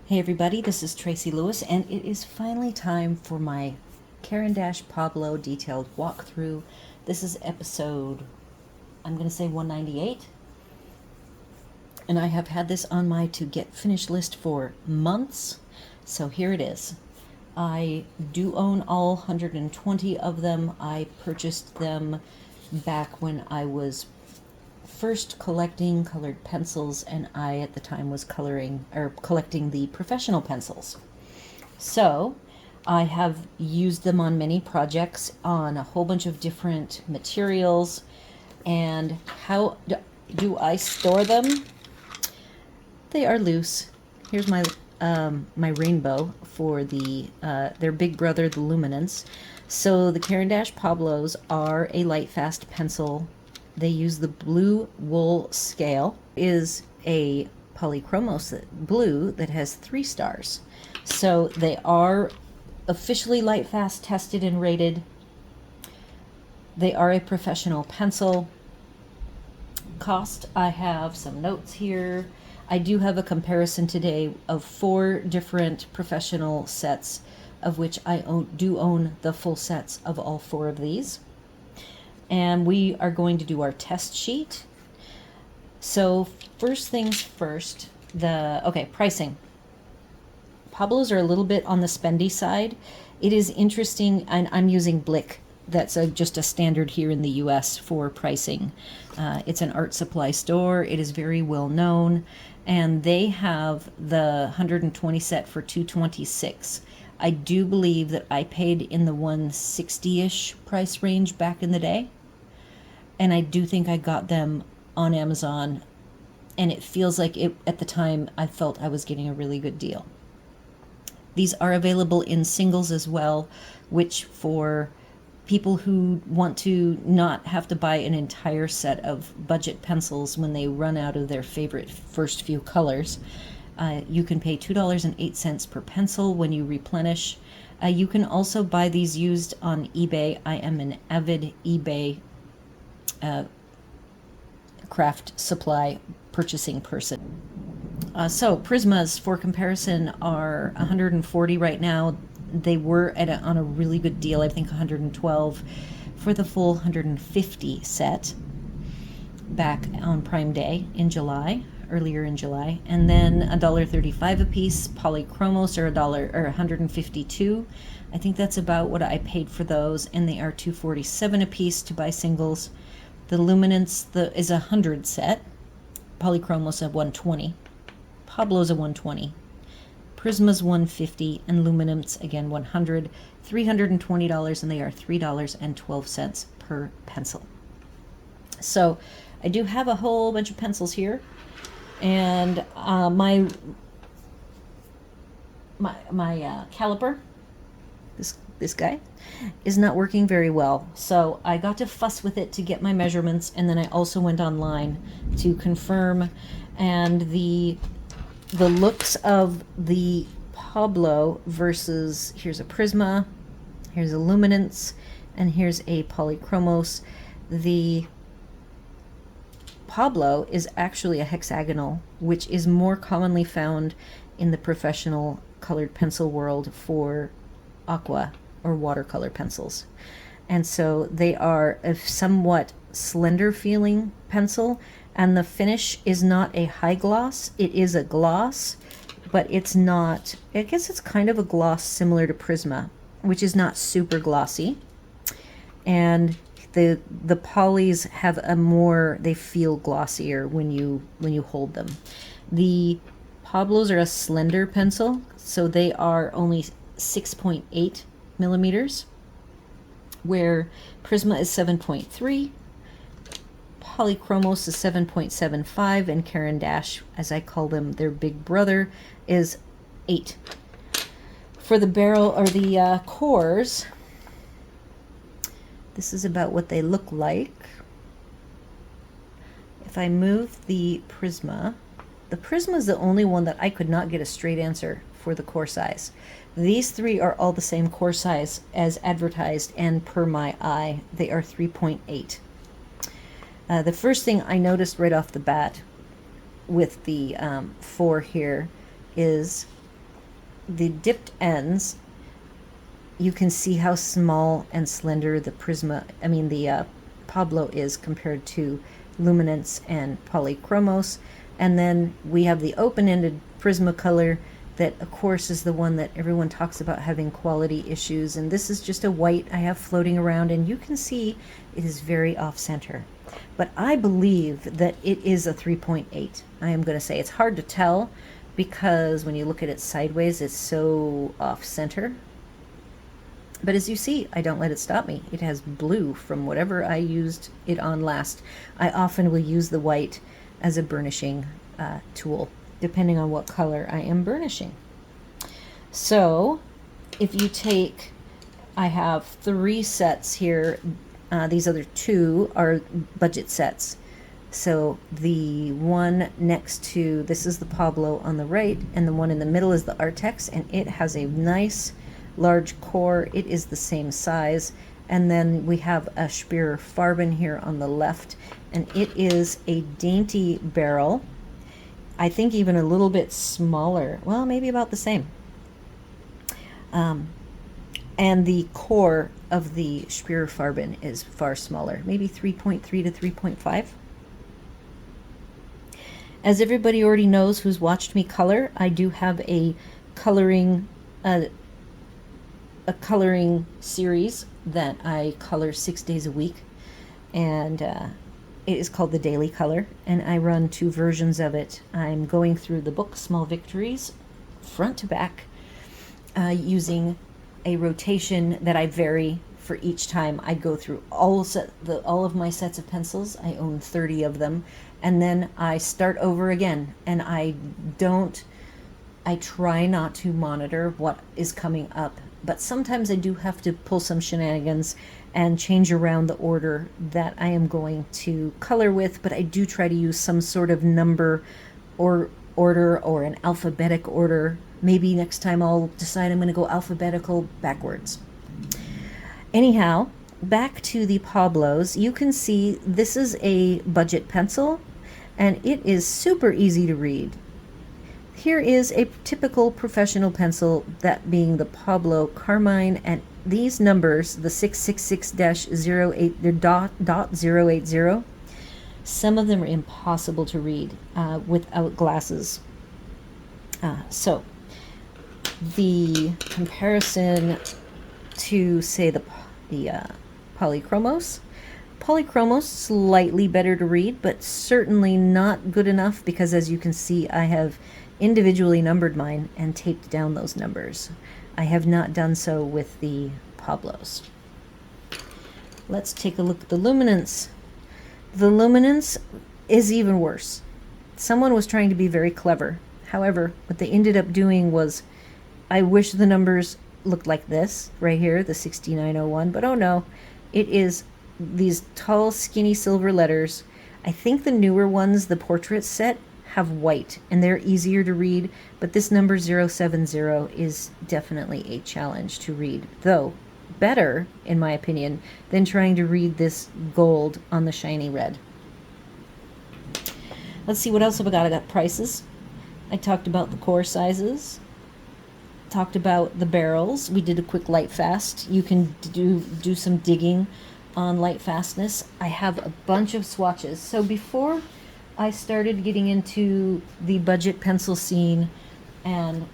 Hey everybody, this is Tracy Lewis, and it is finally time for my Caran Pablo detailed walkthrough. This is episode, I'm going to say 198, and I have had this on my to get finished list for months, so here it is. I do own all 120 of them. I purchased them back when I was first collecting colored pencils, and I at the time was collecting the professional pencils. So I have used them on many projects on a whole bunch of different materials. And how do I store them? They are loose. Here's my my rainbow for the their big brother, the Luminance. So the Caran Pablos are a Lightfast pencil. They use the blue wool scale. It is a polychromos blue that has 3 stars. So they are officially Lightfast tested and rated. They are a professional pencil. Cost, I have some notes here. I do have a comparison today of 4 different professional sets, of which I do own the full sets of all 4 of these. And we are going to do our test sheet. So first things first, pricing. Pablos are a little bit on the spendy side. It is interesting, and I'm using Blick. That's just a standard here in the US for pricing. It's an art supply store. It is very well known, and they have the 120 set for $226. I do believe that I paid in the 160-ish price range back in the day, and I do think I got them on Amazon, and it feels like at the time I felt I was getting a really good deal. These are available in singles as well, which for people who want to not have to buy an entire set of budget pencils when they run out of their favorite first few colors, you can pay $2.08 per pencil when you replenish. You can also buy these used on eBay. I am an avid eBay craft supply purchasing person. So Prismas, for comparison, are 140 right now. They were on a really good deal, I think 112 for the full 150 set back on Prime Day in July, earlier in July. And then $1.35 a piece. Polychromos are $152. I think that's about what I paid for those, and they are $247 a piece to buy singles. The Luminance is a 100 set. Polychromos a 120. Pablo's a 120. Prisma's 150, and Luminance again 100. $320, and they are $3.12 per pencil. So I do have a whole bunch of pencils here, and my caliper, this guy, is not working very well. So I got to fuss with it to get my measurements, and then I also went online to confirm, and the looks of the Pablo versus, here's a Prisma, here's a Luminance, and here's a Polychromos. The Pablo is actually a hexagonal, which is more commonly found in the professional colored pencil world for aqua or watercolor pencils. And so they are a somewhat slender feeling pencil, and the finish is not a high gloss. It is a gloss, but it's not, I guess it's kind of a gloss similar to Prisma, which is not super glossy. And the polys have they feel glossier when you hold them. The Pablos are a slender pencil, so they are only 6.8 millimeters, where Prisma is 7.3. Polychromos is 7.75, and Caran, as I call them, their big brother, is 8. For the barrel or the cores, this is about what they look like. If I move the Prisma is the only one that I could not get a straight answer for the core size. These 3 are all the same core size as advertised, and per my eye, they are 3.8. The first thing I noticed right off the bat with the 4 here is the dipped ends, you can see how small and slender the Pablo is compared to Luminance and Polychromos. And then we have the open-ended Prismacolor that, of course, is the one that everyone talks about having quality issues. And this is just a white I have floating around, and you can see it is very off-center. But I believe that it is a 3.8. I am going to say it's hard to tell because when you look at it sideways, it's so off-center. But as you see, I don't let it stop me. It has blue from whatever I used it on last. I often will use the white as a burnishing tool, depending on what color I am burnishing. So if you take, I have 3 sets here. These other 2 are budget sets. So the one next to, this is the Pablo on the right, and the one in the middle is the Artex, and it has a nice large core. It is the same size. And then we have a Speer Farben here on the left, and it is a dainty barrel. I think even a little bit smaller. Well, maybe about the same. And the core of the Speer Farben is far smaller, maybe 3.3 to 3.5. As everybody already knows who's watched me color, I do have a coloring series that I color 6 days a week, and it is called the Daily Color, and I run 2 versions of it. I'm going through the book Small Victories front to back, using a rotation that I vary for each time. I go through all of my sets of pencils. I own 30 of them, and then I start over again, and I try not to monitor what is coming up, but sometimes I do have to pull some shenanigans and change around the order that I am going to color with, but I do try to use some sort of number or order or an alphabetic order. Maybe next time I'll decide I'm going to go alphabetical backwards. Anyhow, back to the Pablos. You can see this is a budget pencil, and it is super easy to read. Here is a typical professional pencil, that being the Pablo Carmine, and these numbers, the 666-08.080, some of them are impossible to read without glasses. So the comparison to, say, the Polychromos. Polychromos, slightly better to read, but certainly not good enough, because as you can see, I have individually numbered mine and taped down those numbers. I have not done so with the Pablos. Let's take a look at the Luminance. The Luminance is even worse. Someone was trying to be very clever. However, what they ended up doing was, I wish the numbers looked like this right here, the 6901, but oh no, it is these tall, skinny silver letters. I think the newer ones, the portrait set, have white, and they're easier to read, but this number 070 is definitely a challenge to read, though better, in my opinion, than trying to read this gold on the shiny red. Let's see what else have I got. I got prices. I talked about the core sizes, talked about the barrels. We did a quick Lightfast. You can do some digging on Lightfastness. I have a bunch of swatches. So before I started getting into the budget pencil scene and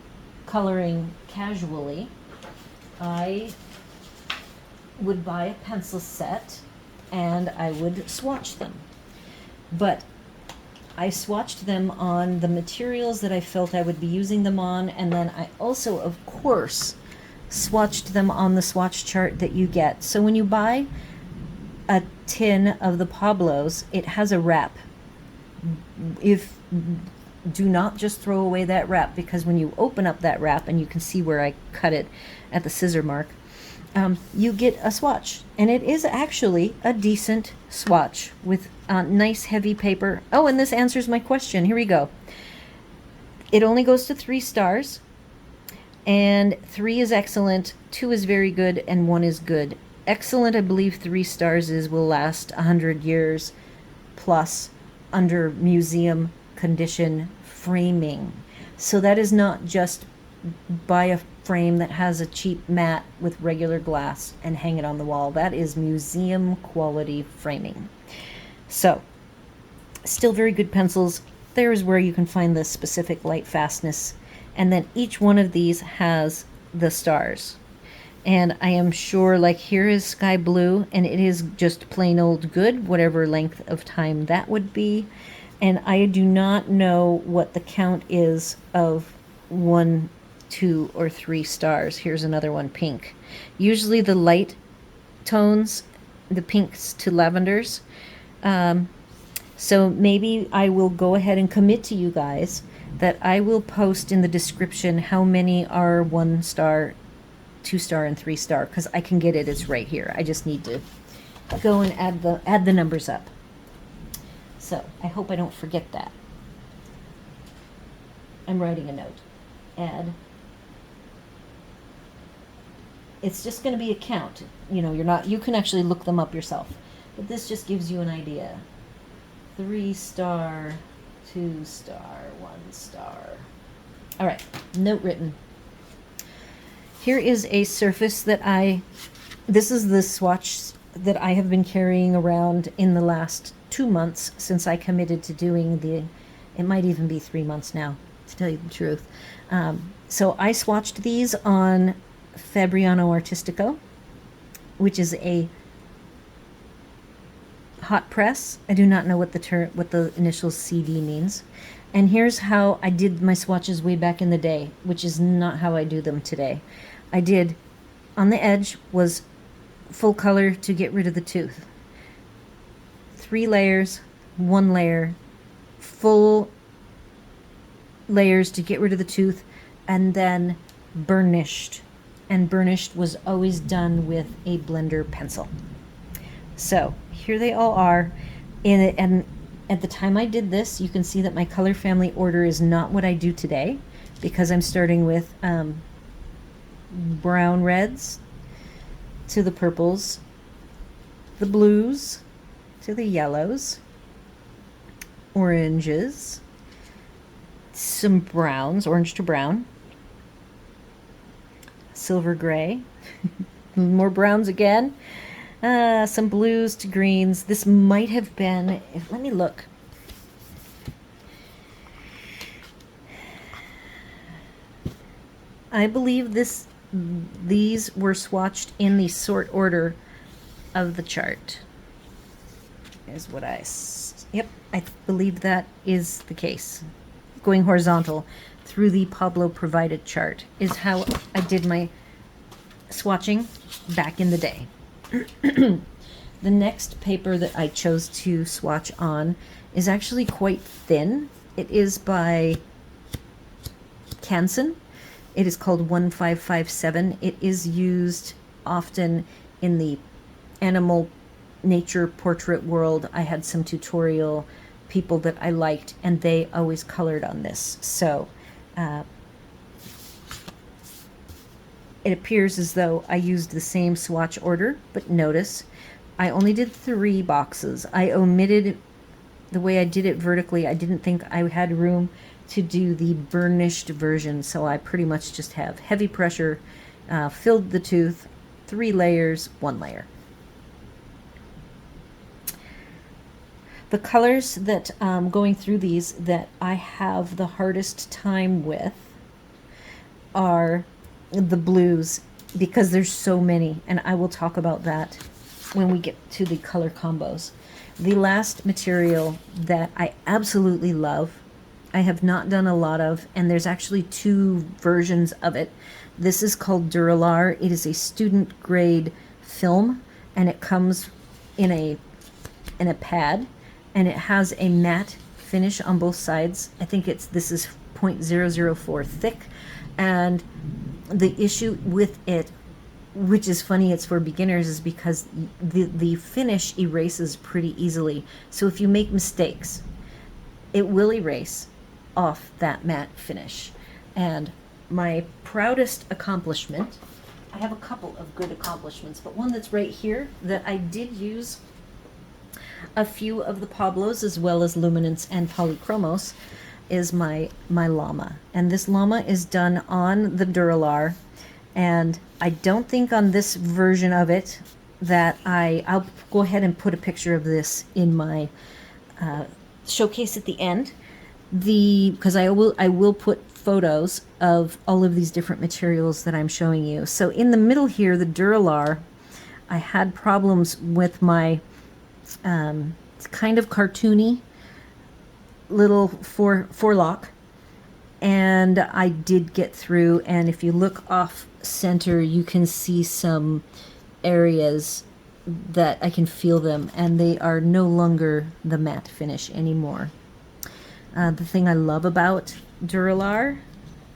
coloring casually, I would buy a pencil set and I would swatch them. But I swatched them on the materials that I felt I would be using them on, and then I also, of course, swatched them on the swatch chart that you get. So when you buy a tin of the Pablos, it has a wrap. Do not just throw away that wrap, because when you open up that wrap, and you can see where I cut it at the scissor mark, you get a swatch, and it is actually a decent swatch with nice heavy paper. Oh, and this answers my question. Here we go. It only goes to 3 stars, and 3 is excellent, 2 is very good, and 1 is good. Excellent, I believe 3 stars will last 100 years plus under museum condition framing. So that is not just buy a frame that has a cheap mat with regular glass and hang it on the wall. That is museum quality framing. So, still very good pencils. There is where you can find the specific Lightfastness. And then each one of these has the stars. And I am sure, like, here is sky blue, and it is just plain old good, whatever length of time that would be. And I do not know what the count is of 1, 2, or 3 stars. Here's another one, pink. Usually the light tones, the pinks to lavenders. So maybe I will go ahead and commit to you guys that I will post in the description how many are 1 star, 2 star, and 3 star, because I can get it. It's right here. I just need to go and add the numbers up. So I hope I don't forget that. I'm writing a note. Add. It's just going to be a count. You know, you can actually look them up yourself. But this just gives you an idea. 3 star, 2 star, 1 star. All right, note written. Here is a surface that this is the swatch that I have been carrying around in the last 2 months since I committed to doing it might even be 3 months now, to tell you the truth. So I swatched these on Fabriano Artistico, which is a hot press. I do not know what the initial CD means. And here's how I did my swatches way back in the day, which is not how I do them today. I did, on the edge was full color to get rid of the tooth. 3 layers, 1 layer, full layers to get rid of the tooth, and then burnished. And burnished was always done with a blender pencil. So here they all are. And at the time I did this, you can see that my color family order is not what I do today, because I'm starting with brown reds to the purples, the blues to the yellows, oranges, some browns, orange to brown, silver gray, more browns again, some blues to greens. This might have been, let me look. I believe these were swatched in the sort order of the chart. Is what yep, I believe that is the case. Going horizontal through the Pablo provided chart is how I did my swatching back in the day. The next paper that I chose to swatch on is actually quite thin. It is by Caran. It is called 1557. It is used often in the animal nature portrait world. I had some tutorial people that I liked, and they always colored on this. So it appears as though I used the same swatch order, but notice I only did 3 boxes. I omitted the way I did it vertically. I didn't think I had room to do the burnished version, so I pretty much just have heavy pressure, filled the tooth, 3 layers, 1 layer. The colors that going through these that I have the hardest time with are the blues, because there's so many, and I will talk about that when we get to the color combos. The last material that I absolutely love, I have not done a lot of, and there's actually 2 versions of it. This is called Duralar. It is a student grade film, and it comes in a pad, and it has a matte finish on both sides. I think this is 0.004 thick, and the issue with it, which is funny, it's for beginners, is because the finish erases pretty easily. So if you make mistakes, it will erase off that matte finish. And my proudest accomplishment, I have a couple of good accomplishments, but one that's right here that I did use a few of the Pablos as well as Luminance and Polychromos, is my llama, and this llama is done on the Duralar, and I don't think on this version of it that I'll go ahead and put a picture of this in my showcase at the end, because I will put photos of all of these different materials that I'm showing you. So in the middle here, the Duralar, I had problems with my kind of cartoony little forelock, and I did get through, and if you look off center you can see some areas that I can feel them, and they are no longer the matte finish anymore. The thing I love about Duralar,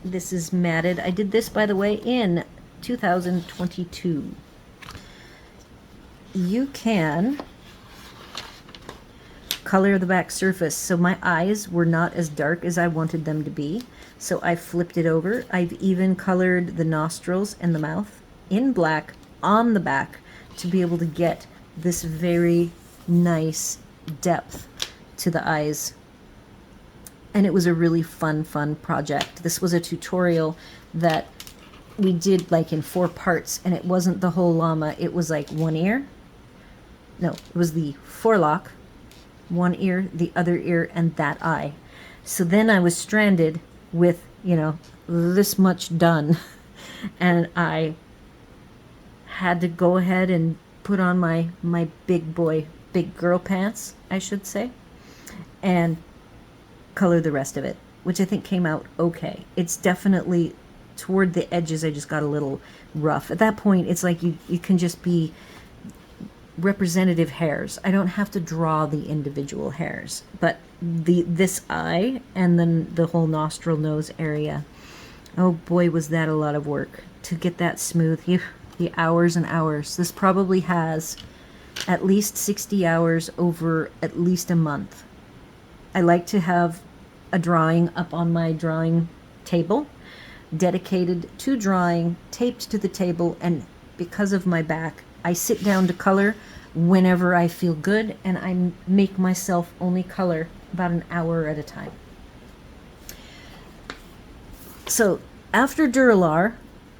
this is matted. I did this, by the way, in 2022. You can color the back surface. So my eyes were not as dark as I wanted them to be, so I flipped it over. I've even colored the nostrils and the mouth in black on the back to be able to get this very nice depth to the eyes. And it was a really fun project. This was a tutorial that we did like in 4 parts, and it wasn't the whole llama. It was like one ear. No, it was the forelock, one ear, the other ear, and that eye. So then I was stranded with, you know, this much done. And had to go ahead and put on my big girl pants, I should say, and color the rest of it, which I think came out okay. It's definitely toward the edges, I just got a little rough. At that point, it's like you can just be representative hairs. I don't have to draw the individual hairs, but this eye and then the whole nostril nose area, oh boy, was that a lot of work to get that smooth. The hours and hours. This probably has at least 60 hours over at least a month. I like to have a drawing up on my drawing table, dedicated to drawing, taped to the table, and because of my back, I sit down to color whenever I feel good, and I make myself only color about an hour at a time. So after Duralar,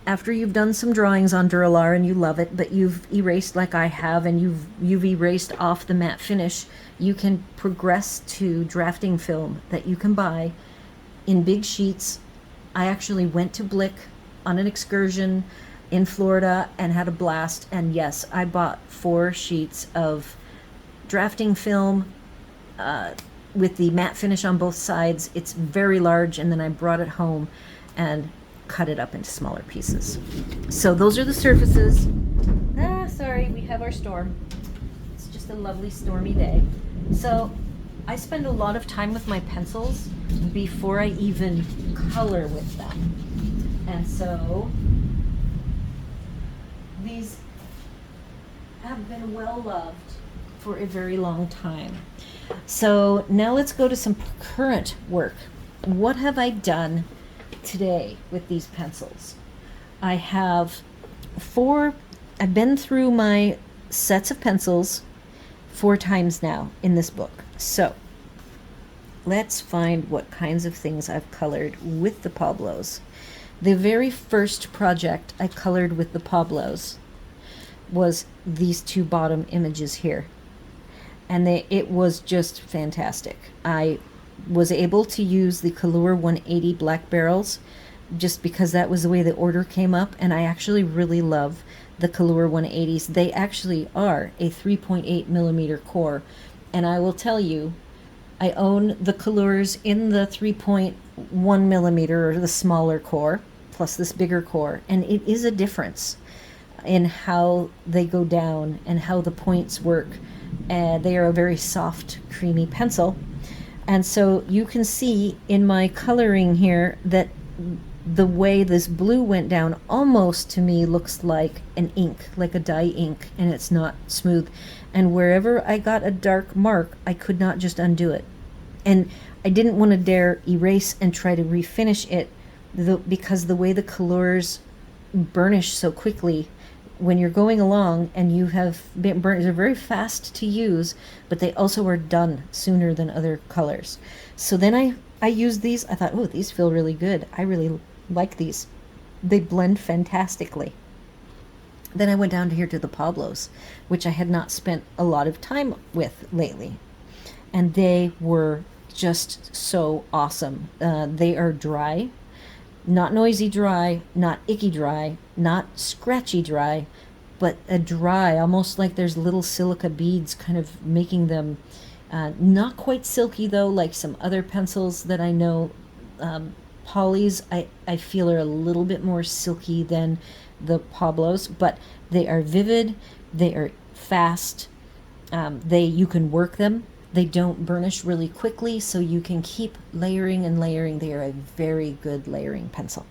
after you've done some drawings on Duralar and you love it, but you've erased like I have, and you've erased off the matte finish, you can progress to drafting film that you can buy in big sheets. I actually went to Blick on an excursion in Florida and had a blast, and yes, I bought 4 sheets of drafting film with the matte finish on both sides. It's very large, and then I brought it home and cut it up into smaller pieces. So those are the surfaces. Sorry, we have our storm. It's just a lovely stormy day. So I spend a lot of time with my pencils before I even color with them. And so these have been well loved for a very long time. So now let's go to some current work. What have I done today with these pencils? I have I've been through my sets of pencils 4 times now in this book. So let's find what kinds of things I've colored with the Pablos. The very first project I colored with the Pablos was these 2 bottom images here, and it was just fantastic. I was able to use the Color 180 black barrels just because that was the way the order came up, and I actually really love the Color 180s. They actually are a 3.8 millimeter core, and I will tell you, I own the Colors in the 3.1 millimeter, or the smaller core, plus this bigger core, and it is a difference in how they go down and how the points work. They are a very soft, creamy pencil. And so you can see in my coloring here that the way this blue went down almost to me looks like an ink, like a dye ink, and it's not smooth. And wherever I got a dark mark, I could not just undo it. And I didn't want to dare erase and try to refinish it because the way the colors burnish so quickly when you're going along, and you have been burnt, they're very fast to use, but they also are done sooner than other colors. So then I I used these. I thought, oh, these feel really good. I really like these. They blend fantastically. Then I went down here to the Pablos, which I had not spent a lot of time with lately. And they were just so awesome. They are dry, not noisy dry, not icky dry, not scratchy dry, but a dry, almost like there's little silica beads kind of making them not quite silky though, like some other pencils that I know. Polys, I feel are a little bit more silky than the Pablos, but they are vivid, they are fast, you can work them. They don't burnish really quickly, so you can keep layering and layering. They are a very good layering pencil.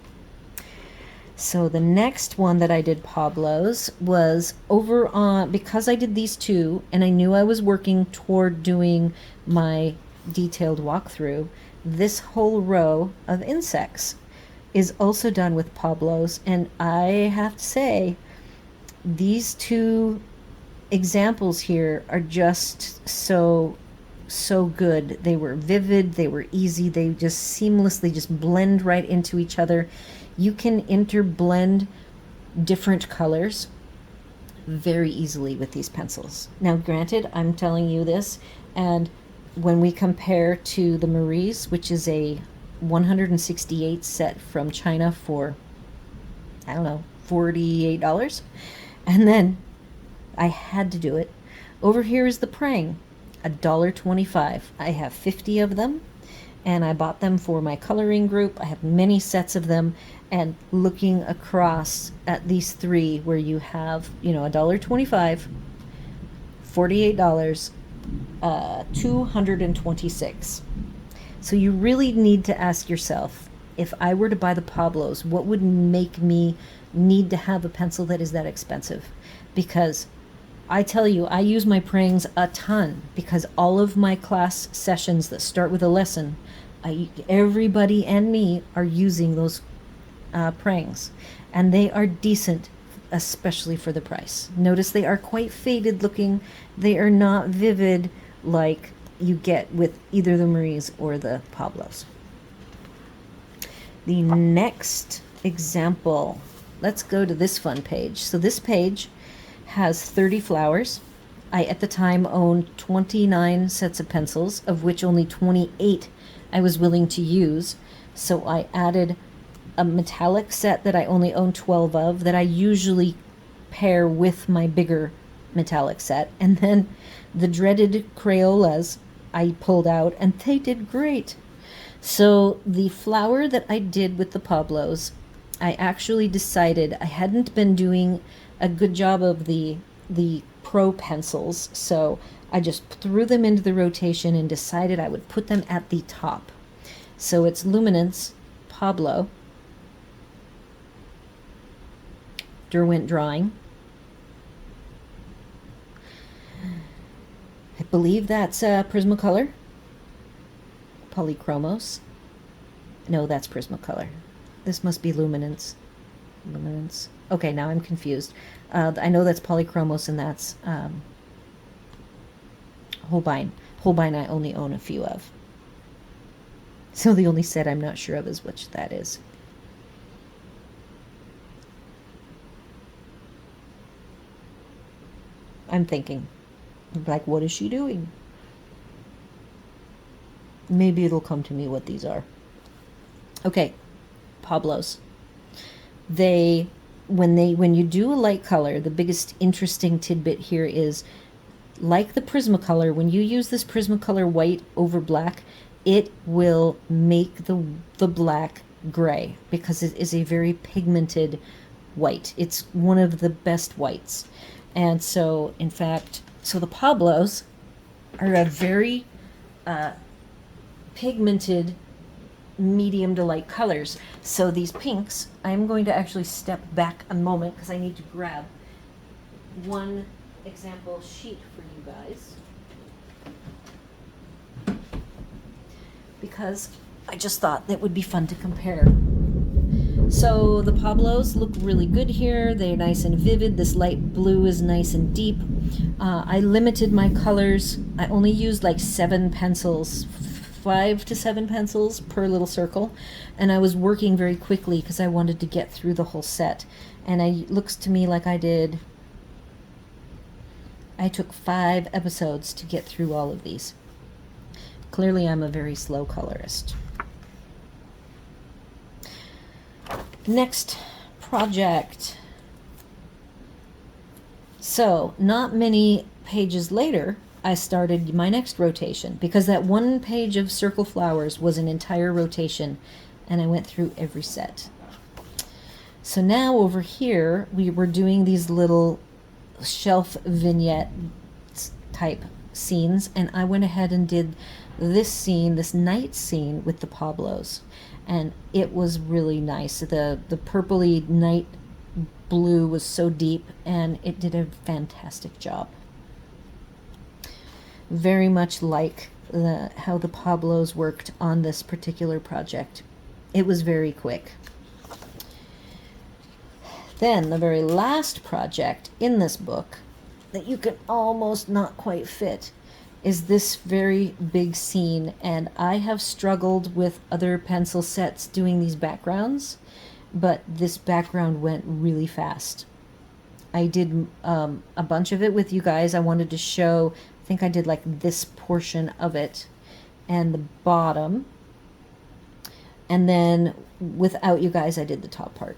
So the next one that I did Pablo's was over on, because I did these two and I knew I was working toward doing my detailed walkthrough, this whole row of insects is also done with Pablo's, and I have to say these two examples here are just so good. They were vivid, they were easy, they just seamlessly just blend right into each other. You can interblend different colors very easily with these pencils. Now granted, I'm telling you this, and when we compare to the Marie's, which is a 168 set from China for, I don't know, $48, and then I had to do it. Over here is the Prang, $1.25. I have 50 of them, and I bought them for my coloring group. I have many sets of them, and looking across at these three where you have, $1.25, $48, 226. So you really need to ask yourself, if I were to buy the Pablos, what would make me need to have a pencil that is that expensive? Because I tell you, I use my Prangs a ton, because all of my class sessions that start with a lesson, everybody and me are using those Prangs, and they are decent, especially for the price. Notice they are quite faded looking. They are not vivid like you get with either the Marie's or the Pablos. The next example, let's go to this fun page. So this page has 30 flowers. I at the time owned 29 sets of pencils, of which only 28 I was willing to use. So I added a metallic set that I only own 12 of, that I usually pair with my bigger metallic set. And then the dreaded Crayolas I pulled out, and they did great. So the flower that I did with the Pablos, I actually decided I hadn't been doing a good job of the pro pencils, so I just threw them into the rotation and decided I would put them at the top. So it's Luminance, Pablo, Derwent Drawing. I believe that's Prismacolor. Polychromos. No, that's Prismacolor. This must be Luminance. Luminance. Okay, now I'm confused. I know that's Polychromos, and that's Holbein. Holbein I only own a few of. So the only set I'm not sure of is which that is. I'm thinking, like, what is she doing? Maybe it'll come to me what these are. Okay, Pablos. When you do a light color, the biggest interesting tidbit here is, like the Prismacolor, when you use this Prismacolor white over black, it will make the black gray, because it is a very pigmented white. It's one of the best whites. And so, in fact, the Pablos are a very pigmented medium to light colors. So these pinks, I'm going to actually step back a moment because I need to grab one example sheet for you guys, because I just thought that would be fun to compare. So the Pablos look really good here. They're nice and vivid. This light blue is nice and deep. I limited my colors. I only used like 7 pencils, 5 to 7 pencils per little circle, and I was working very quickly because I wanted to get through the whole set. And it looks to me like I took 5 episodes to get through all of these. Clearly I'm a very slow colorist. Next project. So not many pages later, I started my next rotation, because that one page of Circle Flowers was an entire rotation, and I went through every set. So now over here, we were doing these little shelf vignette type scenes, and I went ahead and did this scene, this night scene with the Pablos, and it was really nice. The purpley night blue was so deep, and it did a fantastic job. Very much like how the Pablos worked on this particular project. It was very quick. Then the very last project in this book that you can almost not quite fit is this very big scene, and I have struggled with other pencil sets doing these backgrounds, but this background went really fast. I did a bunch of it with you guys. I wanted to show, I think I did like this portion of it and the bottom, and then without you guys I did the top part.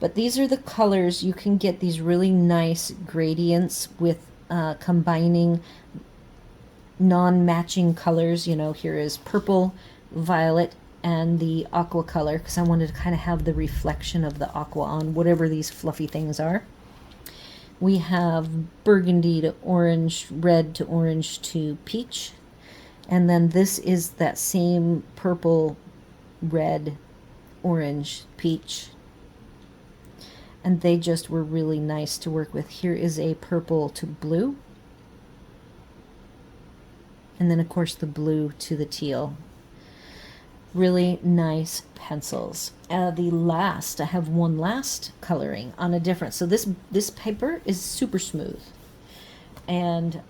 But these are the colors. You can get these really nice gradients with combining non-matching colors. You know, here is purple, violet, and the aqua color, because I wanted to kind of have the reflection of the aqua on whatever these fluffy things are. We have burgundy to orange, red to orange to peach, and then this is that same purple, red, orange, peach, and they just were really nice to work with. Here is a purple to blue, and then of course the blue to the teal. Really nice pencils. I have one last coloring on a different, so this paper is super smooth, and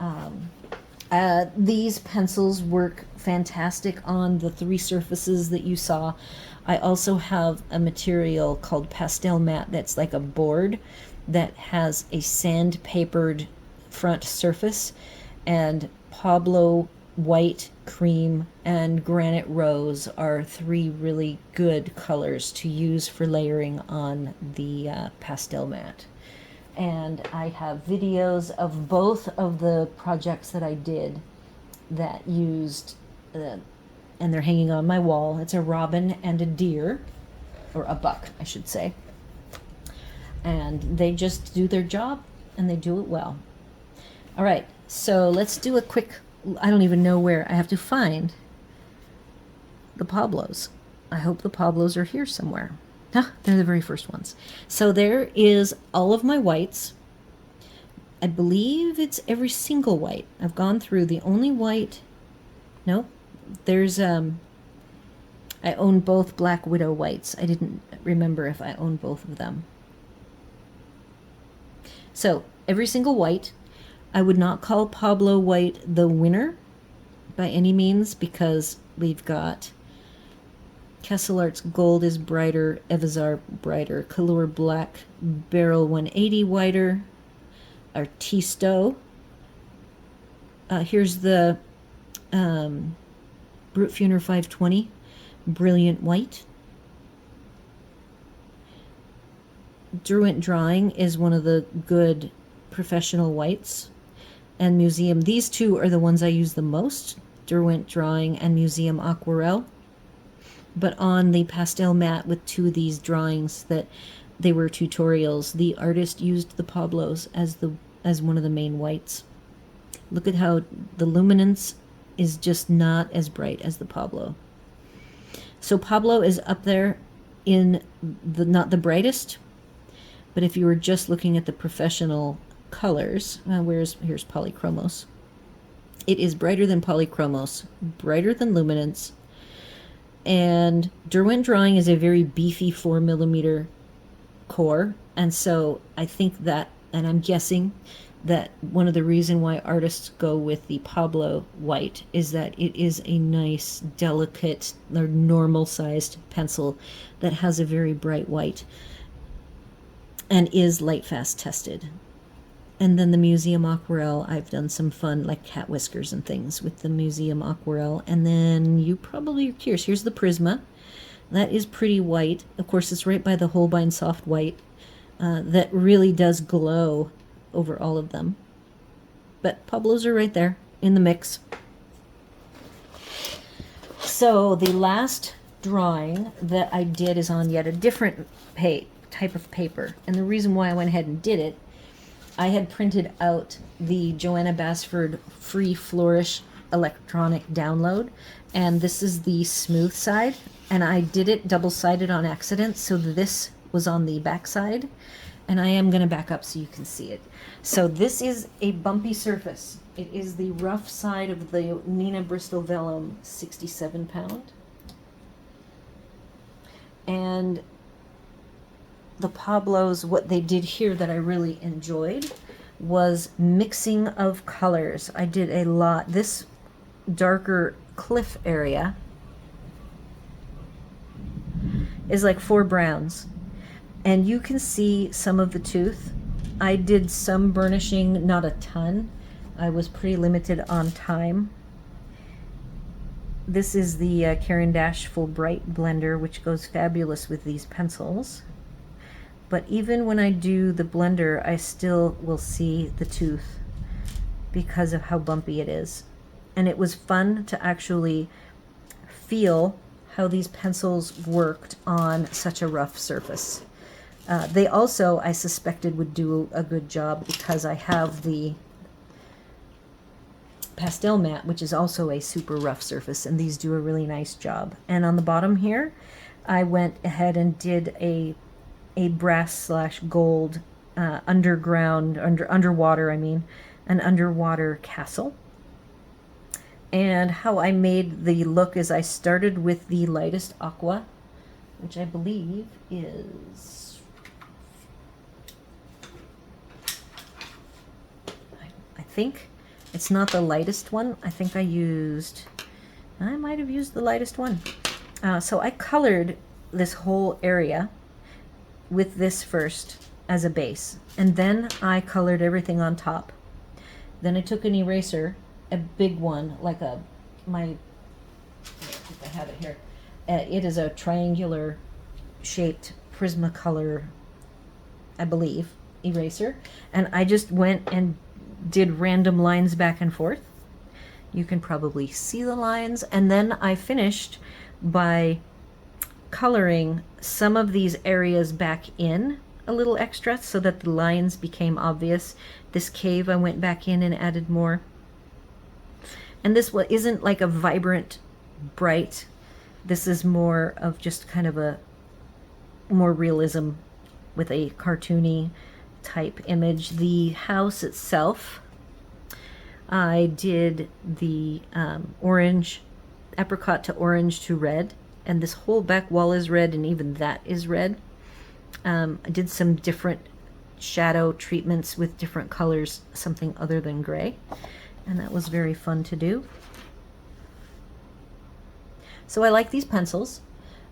these pencils work fantastic on the 3 surfaces that you saw. I also have a material called pastel matte that's like a board that has a sandpapered front surface, and Pablo white, cream, and granite rose are 3 really good colors to use for layering on the pastel matte. And I have videos of both of the projects that I did that used, and they're hanging on my wall. It's a robin and a deer, or a buck, I should say. And they just do their job, and they do it well. All right, so let's do a quick, I don't even know where. I have to find the Pablos. I hope the Pablos are here somewhere. Ah, they're the very first ones. So there is all of my whites. I believe it's every single white. I've gone through the only white. No, there's I own both Black Widow whites. I didn't remember if I own both of them. So every single white. I would not call Pablo white the winner by any means, because we've got Kessel Arts Gold is brighter, Evazar brighter, Color Black, Barrel 180 whiter, Artisto. Here's the Brute Funer 520, brilliant white. Derwent Drawing is one of the good professional whites. And Museum, these 2 are the ones I use the most, Derwent Drawing and Museum Aquarelle. But on the pastel matte with 2 of these drawings that they were tutorials, the artist used the Pablos as one of the main whites. Look at how the luminance is just not as bright as the Pablo. So Pablo is up there in the not the brightest, but if you were just looking at the professional colors, here's Polychromos. It is brighter than Polychromos, brighter than Luminance, and Derwent Drawing is a very beefy 4mm core, and so I think that, and I'm guessing, that one of the reason why artists go with the Pablo white is that it is a nice, delicate, or normal sized pencil that has a very bright white and is Lightfast tested. And then the Museum Aquarelle, I've done some fun, like cat whiskers and things with the Museum Aquarelle. And then you probably are curious, here's the Prisma. That is pretty white. Of course, it's right by the Holbein Soft White. That really does glow over all of them. But Pablo's are right there in the mix. So the last drawing that I did is on yet a different type of paper. And the reason why I went ahead and did it, I had printed out the Joanna Basford Free Flourish electronic download. And this is the smooth side. And I did it double-sided on accident, so this was on the back side. And I am going to back up so you can see it. So this is a bumpy surface. It is the rough side of the Nina Bristol Vellum 67 pound. And the Pablos, what they did here that I really enjoyed was mixing of colors. I did a lot. This darker cliff area is like 4 browns. And you can see some of the tooth. I did some burnishing, not a ton. I was pretty limited on time. This is the Caran Full Bright blender, which goes fabulous with these pencils. But even when I do the blender, I still will see the tooth because of how bumpy it is. And it was fun to actually feel how these pencils worked on such a rough surface. They also, I suspected, would do a good job because I have the pastel mat, which is also a super rough surface, and these do a really nice job. And on the bottom here, I went ahead and did a brass/gold underwater, an underwater castle. And how I made the look is I started with the lightest aqua, which I believe is, I think it's not the lightest one. I think I might have used the lightest one. So I colored this whole area with this first as a base, and then I colored everything on top. Then I took an eraser, a big one, like I think I have it here. It is a triangular shaped Prismacolor, I believe, eraser, and I just went and did random lines back and forth. You can probably see the lines, and then I finished by coloring some of these areas back in a little extra so that the lines became obvious. This cave I went back in and added more. And this isn't like a vibrant, bright. This is more of just kind of a more realism with a cartoony type image. The house itself, I did the orange, apricot to orange to red, and this whole back wall is red, and even that is red. I did some different shadow treatments with different colors, something other than gray, and that was very fun to do. So I like these pencils.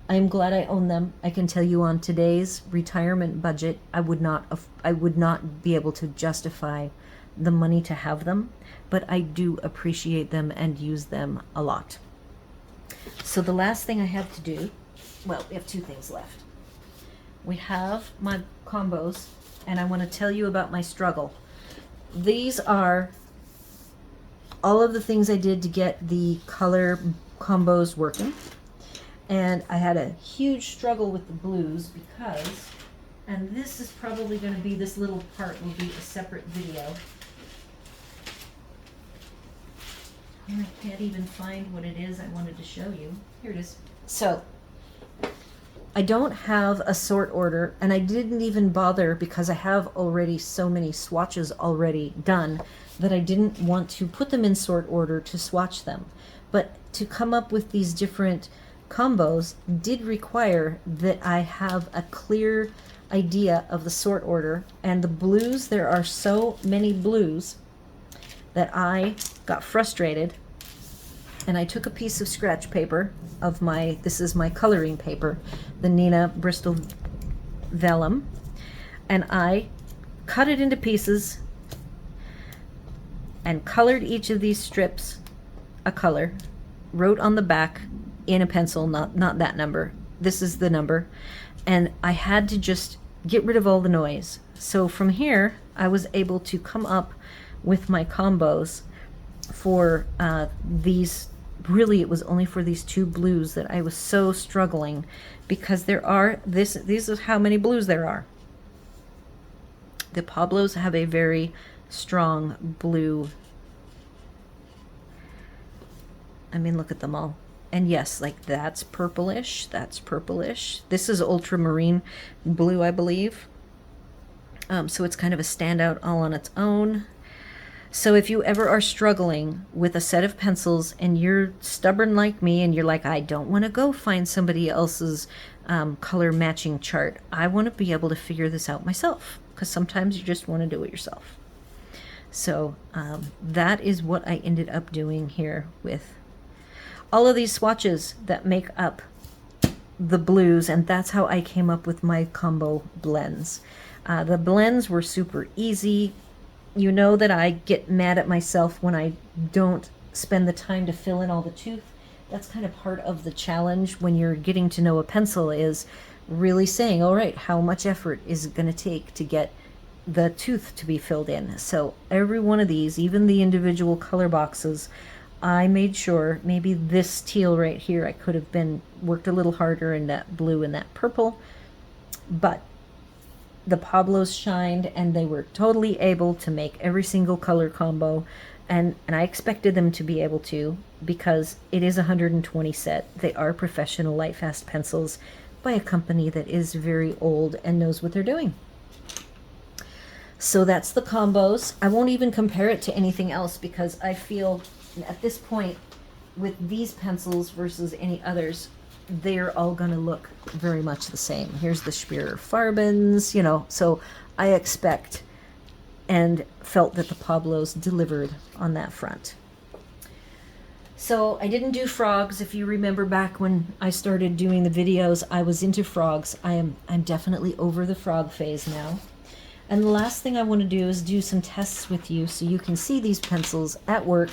I'm glad I own them. I can tell you on today's retirement budget, I would not be able to justify the money to have them, but I do appreciate them and use them a lot. So the last thing I have to do, well, we have 2 things left. We have my combos, and I want to tell you about my struggle. These are all of the things I did to get the color combos working. And I had a huge struggle with the blues because, and this is probably going to be, this little part will be a separate video. And I can't even find what it is I wanted to show you. Here it is. So, I don't have a sort order, and I didn't even bother because I have already so many swatches already done that I didn't want to put them in sort order to swatch them. But to come up with these different combos did require that I have a clear idea of the sort order. And the blues, there are so many blues that I got frustrated, and I took a piece of scratch paper of my, this is my coloring paper, the Nina Bristol Vellum, and I cut it into pieces and colored each of these strips a color, wrote on the back in a pencil, not that number, this is the number, and I had to just get rid of all the noise. So from here, I was able to come up with my combos for these. Really, it was only for these two blues that I was so struggling, because there are these are how many blues there are. The Pablos have a very strong blue. I mean, look at them all. And yes, like that's purplish, that's purplish. This is ultramarine blue, I believe. So it's kind of a standout all on its own. So if you ever are struggling with a set of pencils and you're stubborn like me and you're like, I don't want to go find somebody else's color matching chart. I want to be able to figure this out myself, because sometimes you just want to do it yourself. So that is what I ended up doing here with all of these swatches that make up the blues, and that's how I came up with my combo blends. The blends were super easy. You know that I get mad at myself when I don't spend the time to fill in all the tooth. That's kind of part of the challenge when you're getting to know a pencil, is really saying, all right, how much effort is it going to take to get the tooth to be filled in? So every one of these, even the individual color boxes, I made sure, maybe this teal right here, I could have been worked a little harder in that blue and that purple, but the Pablos shined, and they were totally able to make every single color combo, and I expected them to be able to, because it is a 120 set. They are professional Lightfast pencils by a company that is very old and knows what they're doing. So that's the combos. I won't even compare it to anything else, because I feel at this point with these pencils versus any others, they're all going to look very much the same. Here's the Speer Farbens, you know, so I expect and felt that the Pablos delivered on that front. So I didn't do frogs. If you remember back when I started doing the videos, I was into frogs. I'm definitely over the frog phase now. And the last thing I want to do is do some tests with you so you can see these pencils at work.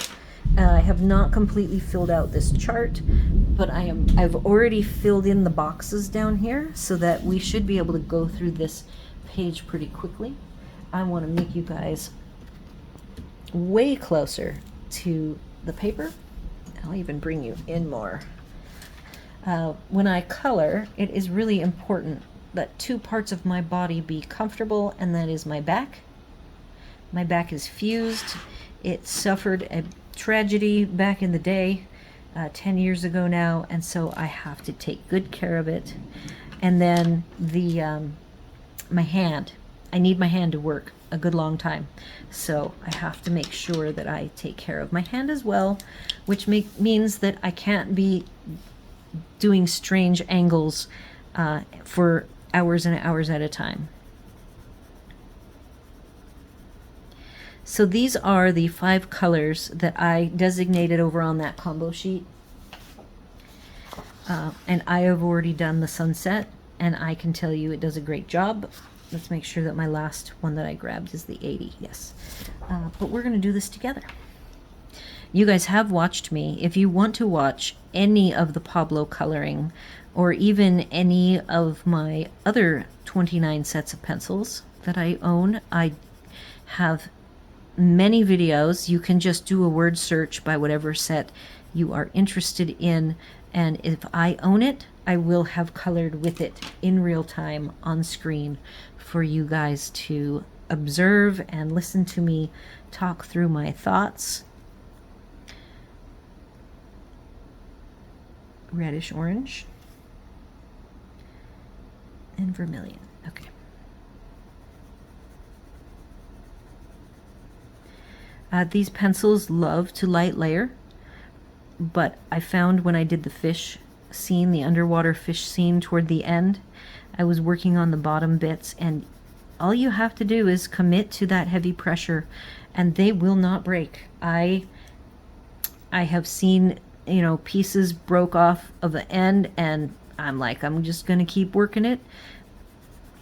I have not completely filled out this chart, but I've already filled in the boxes down here so that we should be able to go through this page pretty quickly. I want to make you guys way closer to the paper. I'll even bring you in more. When I color, it is really important that two parts of my body be comfortable, and that is my back. My back is fused. It suffered a tragedy back in the day, 10 years ago now, and so I have to take good care of it. And then my hand, I need my hand to work a good long time, so I have to make sure that I take care of my hand as well, which means that I can't be doing strange angles for hours and hours at a time. So these are the 5 colors that I designated over on that combo sheet. And I have already done the sunset, and I can tell you it does a great job. Let's make sure that my last one that I grabbed is the 80, yes. But we're going to do this together. You guys have watched me. If you want to watch any of the Pablo coloring, or even any of my other 29 sets of pencils that I own, I have many videos. You can just do a word search by whatever set you are interested in, and if I own it, I will have colored with it in real time on screen for you guys to observe and listen to me talk through my thoughts. Reddish orange and vermilion. Okay. These pencils love to light layer, but I found when I did the fish scene, the underwater fish scene toward the end, I was working on the bottom bits, and all you have to do is commit to that heavy pressure and they will not break. I have seen, you know, pieces broke off of the end, and I'm like, I'm just going to keep working it.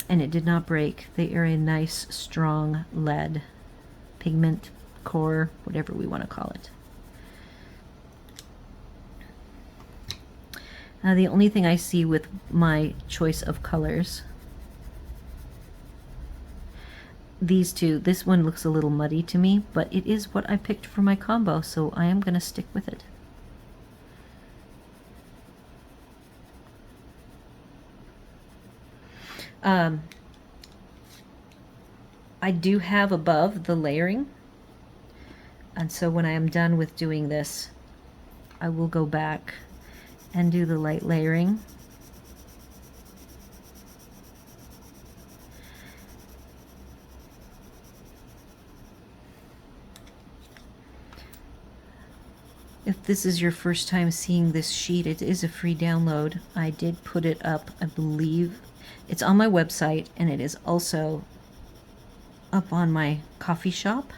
And it did not break. They are a nice, strong lead pigment, core, whatever we want to call it. The only thing I see with my choice of colors, these two, this one looks a little muddy to me, but it is what I picked for my combo, so I am going to stick with it. I do have above the layering, and so when I am done with doing this, I will go back and do the light layering. If this is your first time seeing this sheet, it is a free download. I did put it up, I believe. It's on my website, and it is also up on my coffee shop.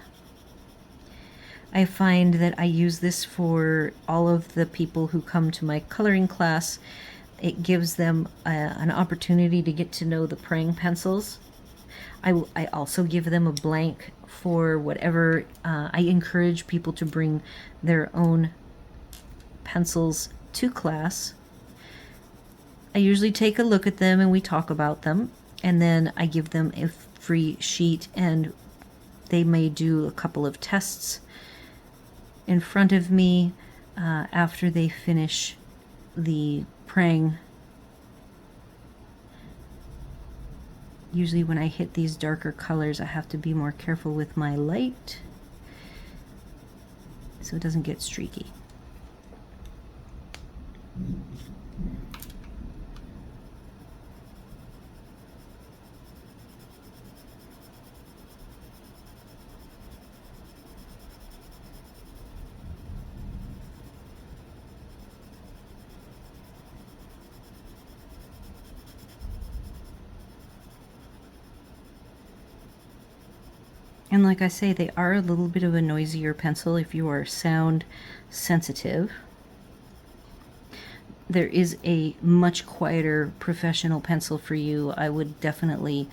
I find that I use this for all of the people who come to my coloring class. It gives them an opportunity to get to know the praying pencils. I also give them a blank for whatever. I encourage people to bring their own pencils to class. I usually take a look at them and we talk about them, and then I give them a free sheet, and they may do a couple of tests in front of me after they finish the praying. Usually when I hit these darker colors, I have to be more careful with my light so it doesn't get streaky. And like I say, they are a little bit of a noisier pencil if you are sound sensitive. There is a much quieter professional pencil for you. I would definitely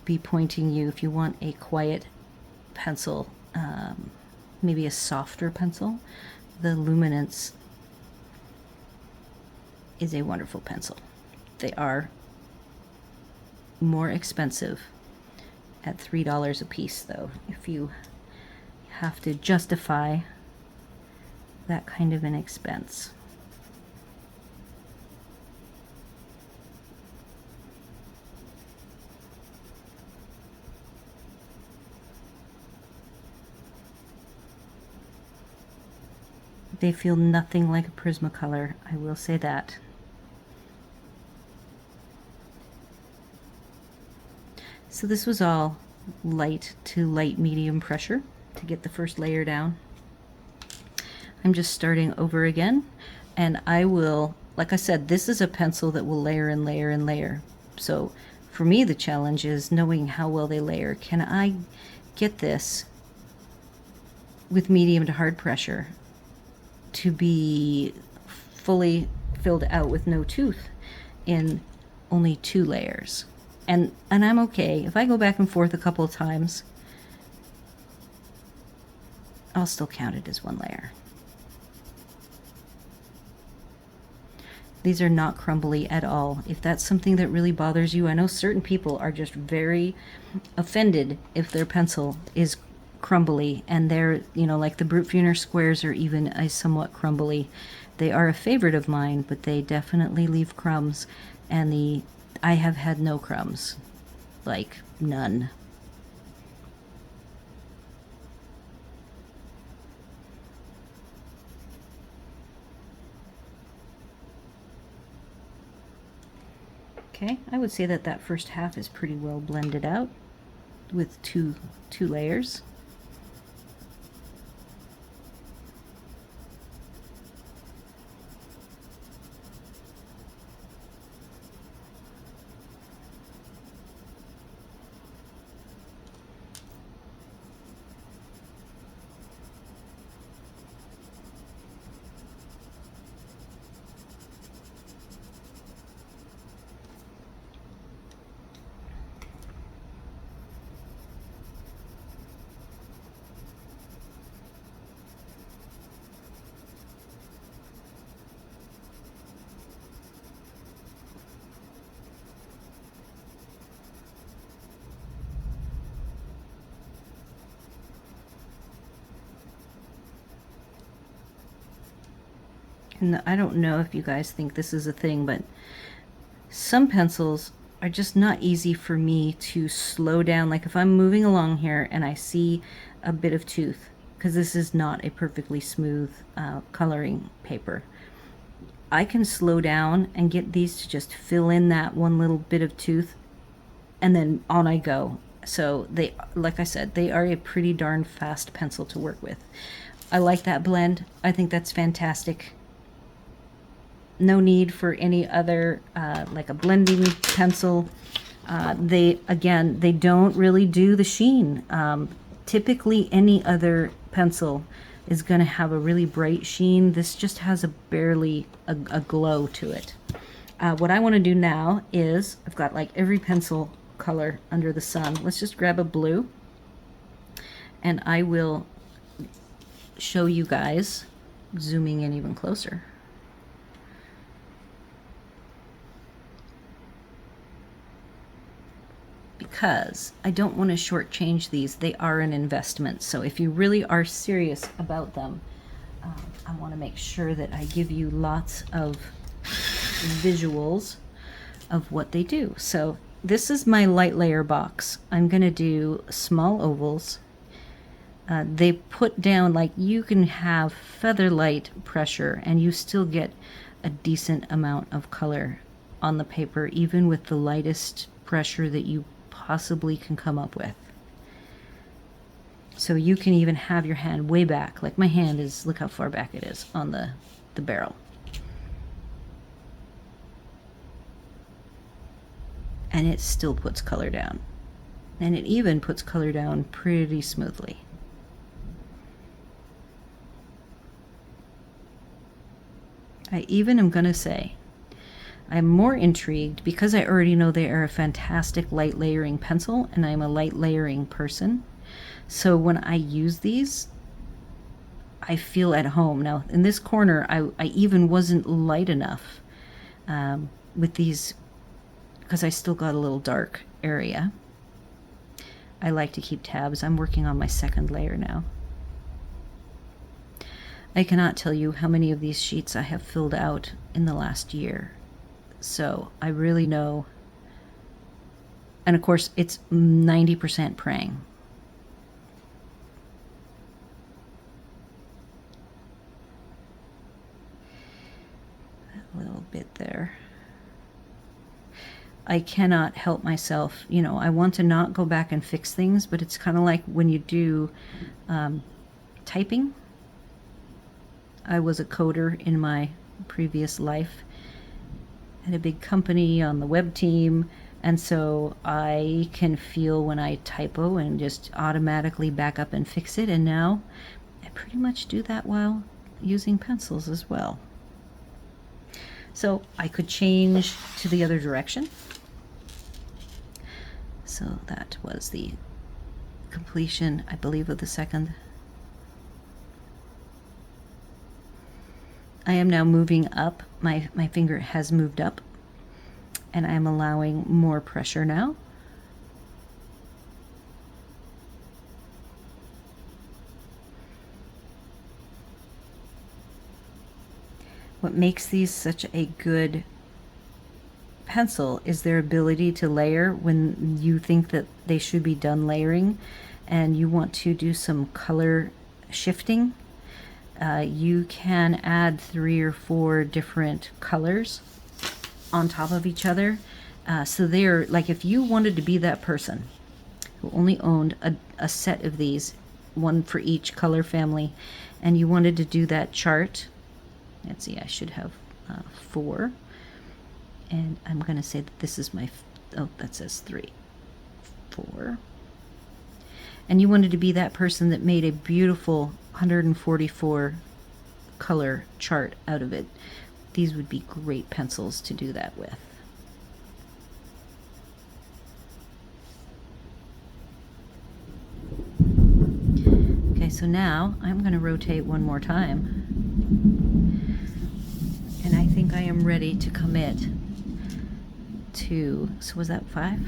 be pointing you, if you want a quiet pencil, maybe a softer pencil. The Luminance is a wonderful pencil. They are more expensive at $3 a piece, though, if you have to justify that kind of an expense. They feel nothing like a Prismacolor, I will say that. So this was all light to light medium pressure to get the first layer down. I'm just starting over again, and I will, like I said, this is a pencil that will layer and layer and layer. So for me the challenge is knowing how well they layer. Can I get this with medium to hard pressure to be fully filled out with no tooth in only 2 layers? And I'm okay. If I go back and forth a couple of times, I'll still count it as 1 layer. These are not crumbly at all. If that's something that really bothers you, I know certain people are just very offended if their pencil is crumbly, and they're, you know, like the Brute Funer squares are even a somewhat crumbly. They are a favorite of mine, but they definitely leave crumbs, and I have had no crumbs, like none. Okay, I would say that that first half is pretty well blended out with two layers. And I don't know if you guys think this is a thing, but some pencils are just not easy for me to slow down. Like if I'm moving along here and I see a bit of tooth, because this is not a perfectly smooth coloring paper, I can slow down and get these to just fill in that one little bit of tooth, and then on I go. So they, like I said, they are a pretty darn fast pencil to work with. I like that blend. I think that's fantastic. No need for any other, like a blending pencil. They don't really do the sheen. Typically any other pencil is going to have a really bright sheen. This just has a barely a glow to it. What I want to do now is, I've got like every pencil color under the sun. Let's just grab a blue, and I will show you guys, zooming in even closer. Because I don't want to shortchange these. They are an investment. So if you really are serious about them, I want to make sure that I give you lots of visuals of what they do. So this is my light layer box. I'm going to do small ovals. They put down, like, you can have feather light pressure and you still get a decent amount of color on the paper, even with the lightest pressure that you possibly can come up with. So you can even have your hand way back. Like my hand is, look how far back it is on the barrel. And it still puts color down. And it even puts color down pretty smoothly. I even am going to say, I'm more intrigued because I already know they are a fantastic light layering pencil, and I'm a light layering person. So when I use these, I feel at home. Now in this corner, I even wasn't light enough with these, because I still got a little dark area. I like to keep tabs. I'm working on my second layer now. I cannot tell you how many of these sheets I have filled out in the last year. So I really know. And of course, it's 90% praying. A little bit there. I cannot help myself. You know, I want to not go back and fix things, but it's kind of like when you do typing. I was a coder in my previous life at a big company on the web team, and so I can feel when I typo and just automatically back up and fix it, and now I pretty much do that while using pencils as well. So I could change to the other direction. So that was the completion, I believe, of the second. I am now moving up. My finger has moved up, and I am allowing more pressure now. What makes these such a good pencil is their ability to layer when you think that they should be done layering and you want to do some color shifting. You can add 3 or 4 different colors on top of each other. So they're like, if you wanted to be that person who only owned a set of these, one for each color family, and you wanted to do that chart, let's see, I should have 4. And I'm going to say that this is my, oh, that says 3. 4. And you wanted to be that person that made a beautiful 144 color chart out of it. These would be great pencils to do that with. Okay, so now I'm going to rotate one more time. And I think I am ready to commit to, so was that 5?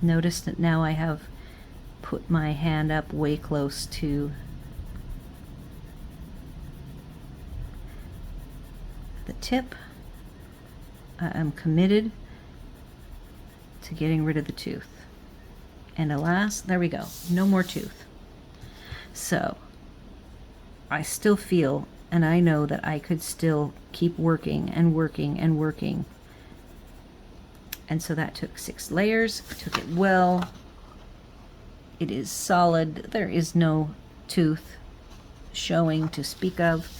Notice that now I have put my hand up way close to the tip. I'm committed to getting rid of the tooth. And alas, there we go, no more tooth. So I still feel, and I know that I could still keep working and working and working. And so that took 6 layers. I took it well. It is solid. There is no tooth showing to speak of.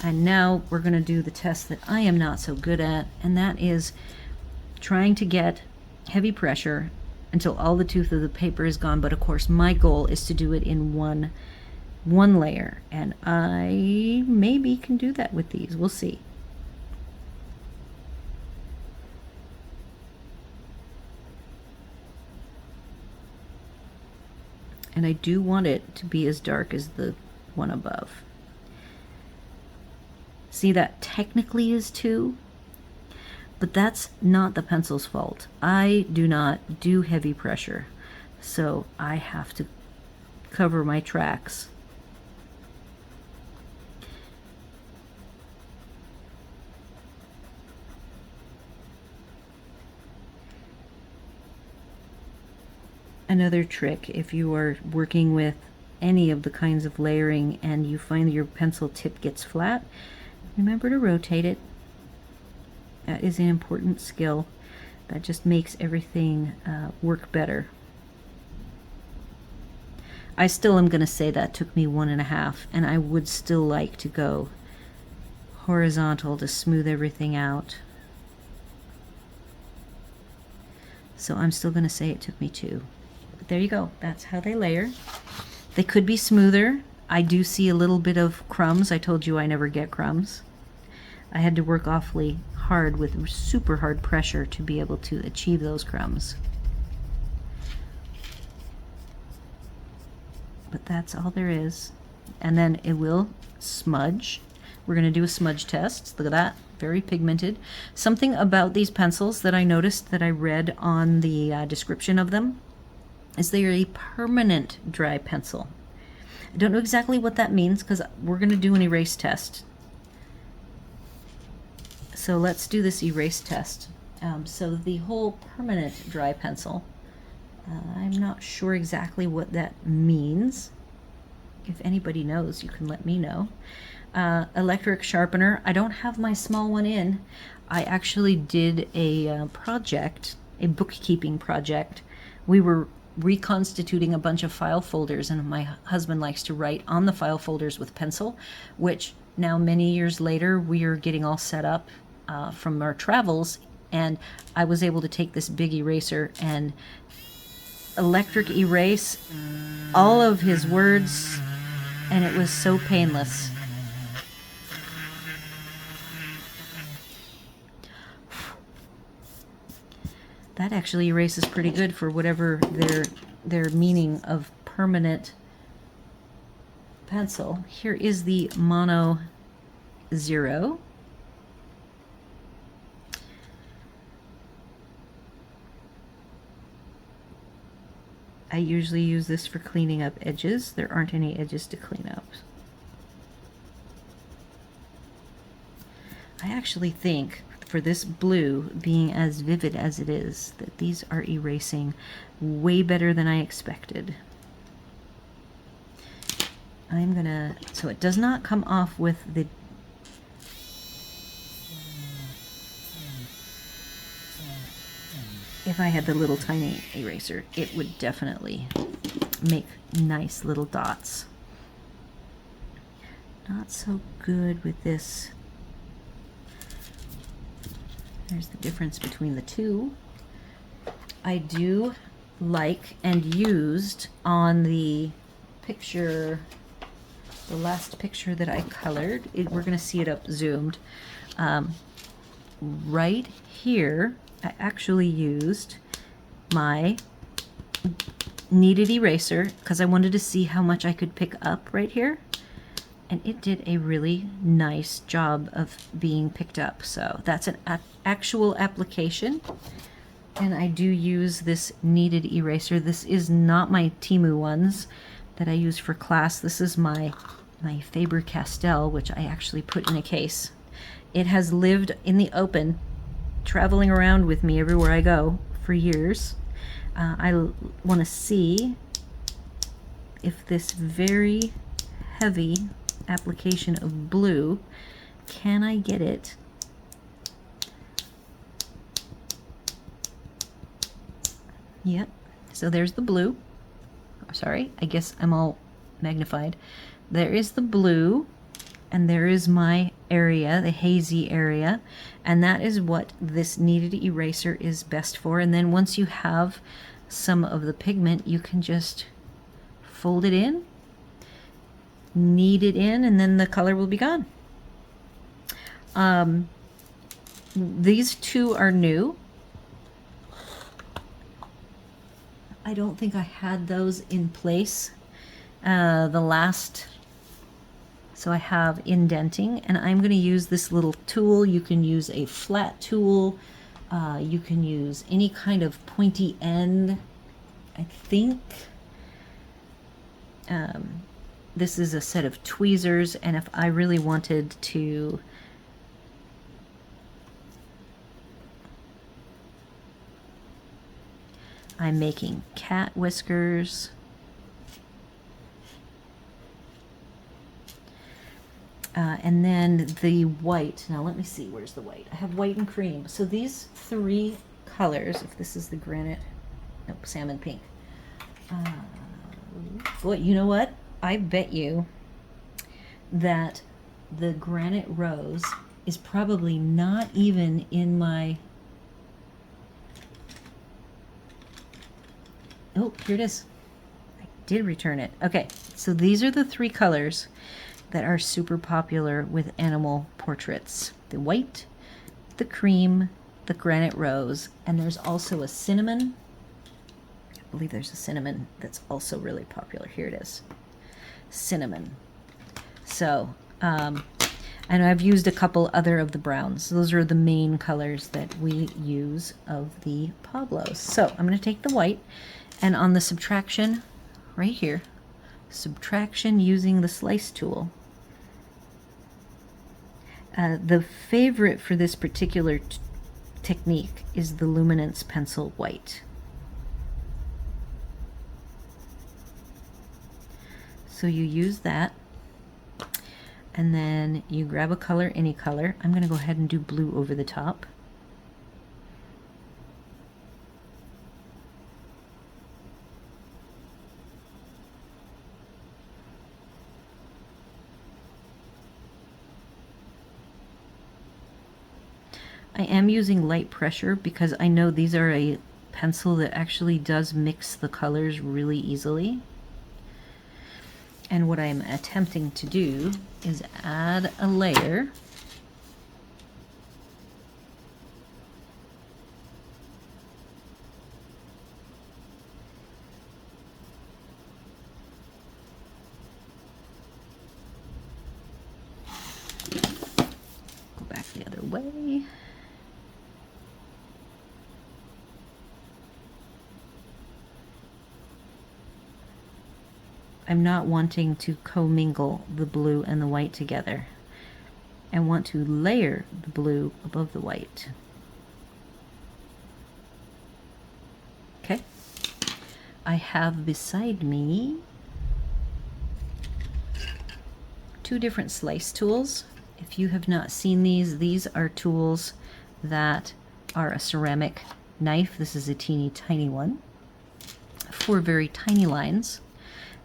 And now we're going to do the test that I am not so good at, and that is trying to get heavy pressure until all the tooth of the paper is gone. But of course my goal is to do it in one layer, and I maybe can do that with these. We'll see. And I do want it to be as dark as the one above. See, that technically is 2, but that's not the pencil's fault. I do not do heavy pressure, so I have to cover my tracks. Another trick, if you are working with any of the kinds of layering and you find that your pencil tip gets flat, remember to rotate it. That is an important skill. That just makes everything work better. I still am going to say that took me 1.5, and I would still like to go horizontal to smooth everything out. So I'm still going to say it took me 2. But there you go. That's how they layer. They could be smoother. I do see a little bit of crumbs. I told you I never get crumbs. I had to work awfully hard with super hard pressure to be able to achieve those crumbs. But that's all there is. And then it will smudge. We're going to do a smudge test. Look at that. Very pigmented. Something about these pencils that I noticed that I read on the description of them is they are a permanent dry pencil. I don't know exactly what that means because we're going to do an erase test. So let's do this erase test. So the whole permanent dry pencil, I'm not sure exactly what that means. If anybody knows, you can let me know. Electric sharpener. I don't have my small one in. I actually did a project, a bookkeeping project. We were reconstituting a bunch of file folders, and my husband likes to write on the file folders with pencil, which now many years later we are getting all set up from our travels, and I was able to take this big eraser and electric erase all of his words, and it was so painless. That actually erases pretty good for whatever their meaning of permanent pencil. Here is the Mono 0. I usually use this for cleaning up edges. There aren't any edges to clean up. I actually think for this blue being as vivid as it is, that these are erasing way better than I expected. I'm gonna, so it does not come off with the if I had the little tiny eraser, it would definitely make nice little dots. Not so good with this. There's the difference between the two. I do like and used on the picture, the last picture that I colored, we're going to see it up zoomed. Right here, I actually used my kneaded eraser because I wanted to see how much I could pick up right here. And it did a really nice job of being picked up. So that's an actual application. And I do use this kneaded eraser. This is not my Temu ones that I use for class. This is my Faber-Castell, which I actually put in a case. It has lived in the open, traveling around with me everywhere I go for years. I want to see if this very heavy application of blue, can I get it Yep. So there's the blue. Sorry, I guess I'm all magnified. There is the blue, and there is my area, the hazy area, and that is what this kneaded eraser is best for. And then once you have some of the pigment, you can just fold it in, knead it in, and then the color will be gone. These two are new. I don't think I had those in place. So I have indenting, and I'm going to use this little tool. You can use a flat tool. You can use any kind of pointy end. I think this is a set of tweezers, and if I really wanted to I'm making cat whiskers. And then the white. Now let me see, where's the white? I have white and cream. So these three colors, if this is the granite, nope, salmon pink. Boy, you know what? I bet you that the granite rose is probably not even in my... Oh, here it is. I did return it. Okay, so these are the three colors that are super popular with animal portraits. The white, the cream, the granite rose, and there's also a cinnamon. I believe there's a cinnamon that's also really popular. Here it is. Cinnamon. So, and I've used a couple other of the browns. Those are the main colors that we use of the Pablos. So I'm going to take the white, and on the subtraction, right here, subtraction using the slice tool. The favorite for this particular technique is the Luminance Pencil White. So you use that, and then you grab a color, any color. I'm going to go ahead and do blue over the top. I am using light pressure because I know these are a pencil that actually does mix the colors really easily. And what I'm attempting to do is add a layer . Go back the other way. I'm not wanting to commingle the blue and the white together. I want to layer the blue above the white. Okay. I have beside me two different slice tools. If you have not seen these are tools that are a ceramic knife. This is a teeny tiny one for very tiny lines.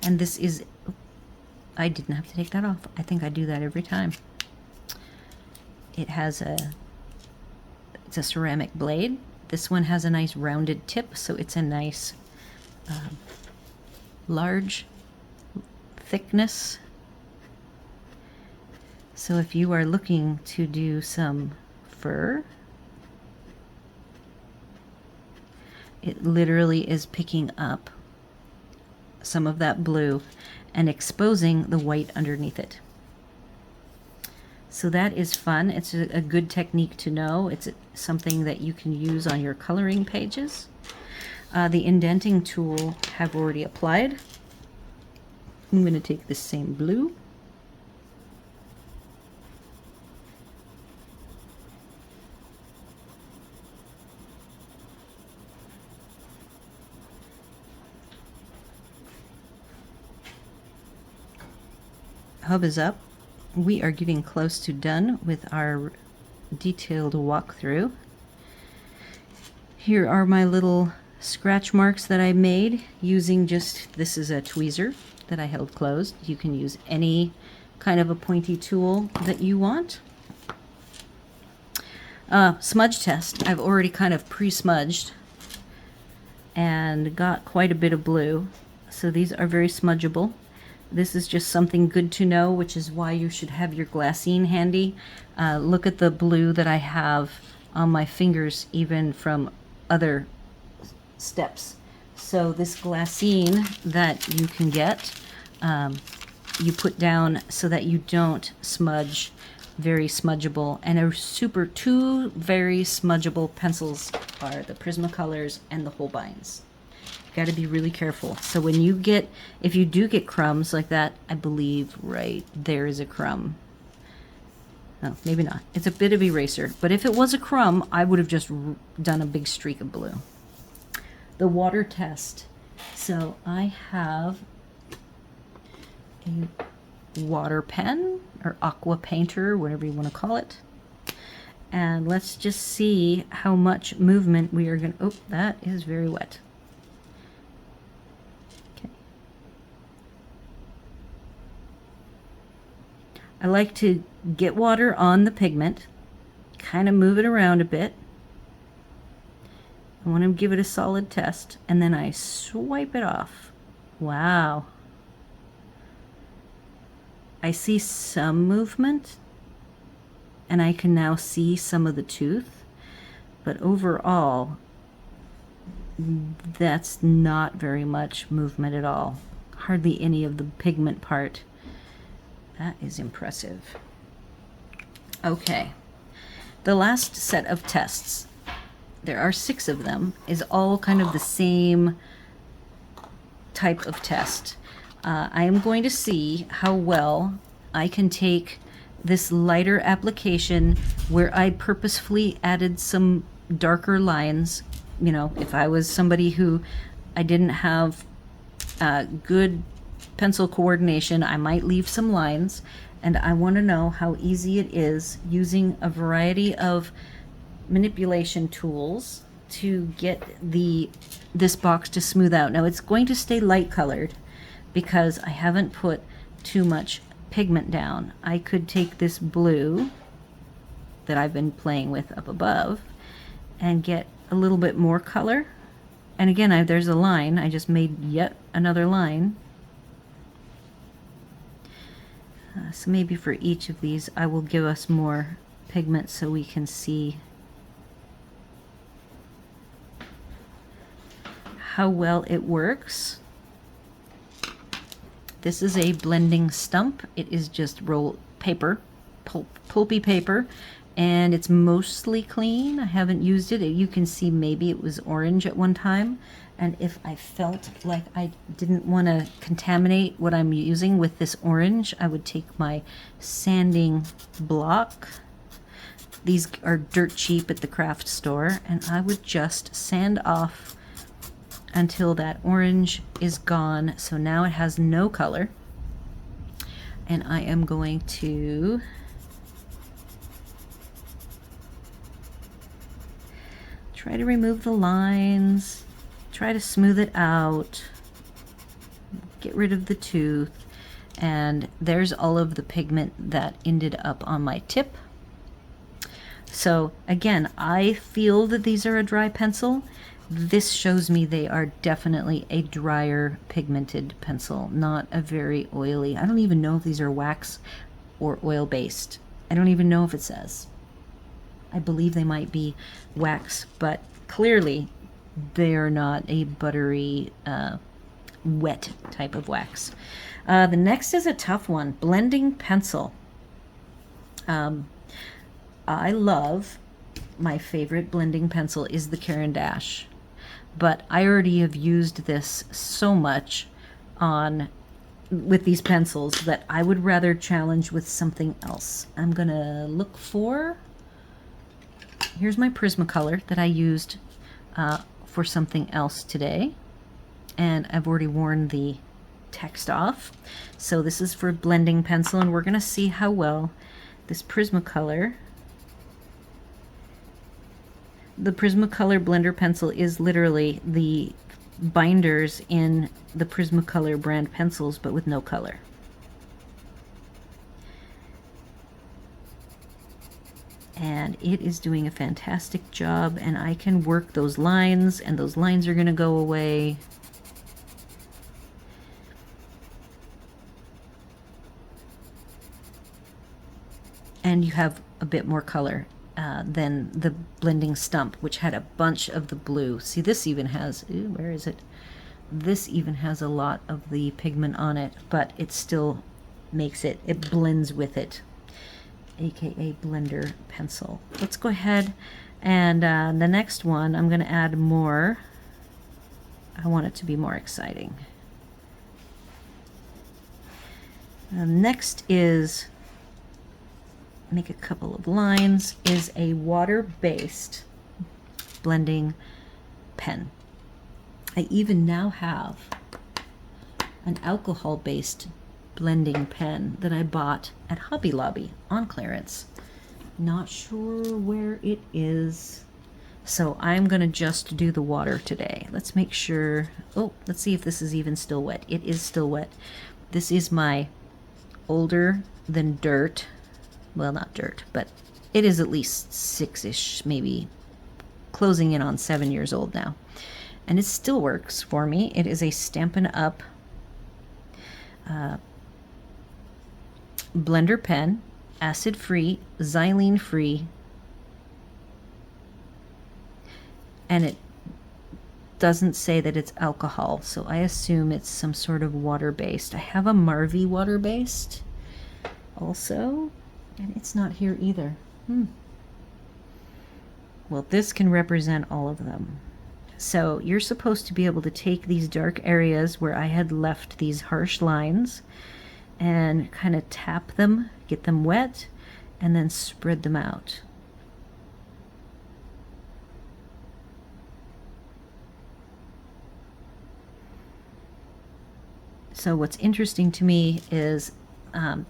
And this is, I didn't have to take that off. I think I do that every time. It has it's a ceramic blade. This one has a nice rounded tip, so it's a nice large thickness. So if you are looking to do some fur, it literally is picking up some of that blue and exposing the white underneath it. So that is fun. It's a good technique to know. It's something that you can use on your coloring pages. The indenting tool have already applied. I'm going to take the same blue. Hub is up. We are getting close to done with our detailed walkthrough. Here are my little scratch marks that I made using this is a tweezer that I held closed. You can use any kind of a pointy tool that you want. Smudge test. I've already kind of pre-smudged and got quite a bit of blue. So these are very smudgeable. This is just something good to know, which is why you should have your glassine handy. Look at the blue that I have on my fingers, even from other steps. So this glassine that you can get, you put down so that you don't smudge. Very smudgeable, and two very smudgeable pencils are the Prismacolors and the Holbeins. Got to be really careful. So when you if you do get crumbs like that, I believe right there is a crumb. No, maybe not. It's a bit of eraser, but if it was a crumb, I would have just done a big streak of blue. The water test. So I have a water pen or aqua painter, whatever you want to call it. And let's just see how much movement we are going to... Oh, that is very wet. I like to get water on the pigment, kind of move it around a bit. I want to give it a solid test, and then I swipe it off. Wow. I see some movement, and I can now see some of the tooth, but overall, that's not very much movement at all. Hardly any of the pigment part. That is impressive. Okay, the last set of tests, there are 6 of them, is all kind of the same type of test. I am going to see how well I can take this lighter application where I purposefully added some darker lines. You know, if I was somebody who I didn't have good pencil coordination, I might leave some lines, and I want to know how easy it is using a variety of manipulation tools to get this box to smooth out. Now it's going to stay light colored because I haven't put too much pigment down. I could take this blue that I've been playing with up above and get a little bit more color. And again, there's a line. I just made yet another line. So maybe for each of these I will give us more pigment so we can see how well it works. This is a blending stump. It is just rolled paper, pulpy paper, and it's mostly clean. I haven't used it. You can see maybe it was orange at one time, and if I felt like I didn't want to contaminate what I'm using with this orange, I would take my sanding block. These are dirt cheap at the craft store, and I would just sand off until that orange is gone. So now it has no color, and I am going to try to remove the lines, try to smooth it out, get rid of the tooth, and there's all of the pigment that ended up on my tip. So again, I feel that these are a dry pencil. This shows me they are definitely a drier pigmented pencil, not a very oily. I don't even know if these are wax or oil based. I don't even know if it says. I believe they might be wax, but clearly they're not a buttery, wet type of wax. The next is a tough one, blending pencil. I love, my favorite blending pencil is the Caran, but I already have used this so much with these pencils that I would rather challenge with something else. I'm gonna look for, here's my Prismacolor that I used for something else today, and I've already worn the text off. So this is for blending pencil, and we're gonna see how well this Prismacolor, the Prismacolor blender pencil is literally the binders in the Prismacolor brand pencils, but with no color. And it is doing a fantastic job, and I can work those lines, and those lines are going to go away. And you have a bit more color than the blending stump, which had a bunch of the blue. See, this even has, ooh, where is it? This even has a lot of the pigment on it, but it still makes it, it blends with it, aka blender pencil. Let's go ahead and the next one, I'm going to add more. I want it to be more exciting. Next is, make a couple of lines, is a water-based blending pen. I even now have an alcohol-based blending pen that I bought at Hobby Lobby on clearance. Not sure where it is. So I'm gonna just do the water today. Let's make sure, oh, let's see if this is even still wet. It is still wet. This is my older than dirt, well, not dirt, but it is at least 6-ish, maybe closing in on 7 years old now. And it still works for me. It is a Stampin' Up! Blender pen, acid-free, xylene-free, and it doesn't say that it's alcohol, so I assume it's some sort of water-based. I have a Marvy water-based also, and it's not here either. Well, this can represent all of them. So you're supposed to be able to take these dark areas where I had left these harsh lines and kind of tap them, get them wet, and then spread them out. So what's interesting to me is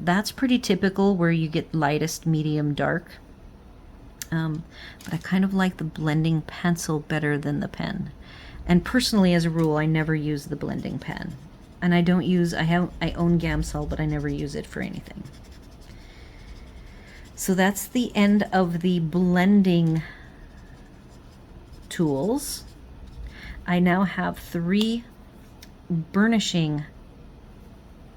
that's pretty typical where you get lightest, medium, dark. But I kind of like the blending pencil better than the pen. And personally, as a rule, I never use the blending pen. And I don't use, I own Gamsol, but I never use it for anything. So that's the end of the blending tools. I now have 3 burnishing.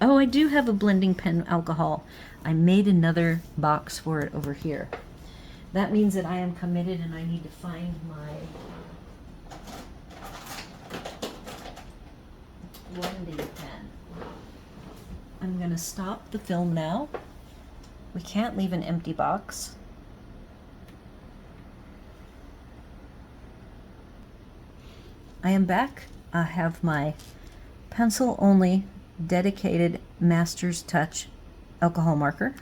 Oh, I do have a blending pen alcohol. I made another box for it over here. That means that I am committed and I need to find my blending pen. I'm going to stop the film now. We can't leave an empty box. I am back. I have my pencil only dedicated Master's Touch alcohol marker.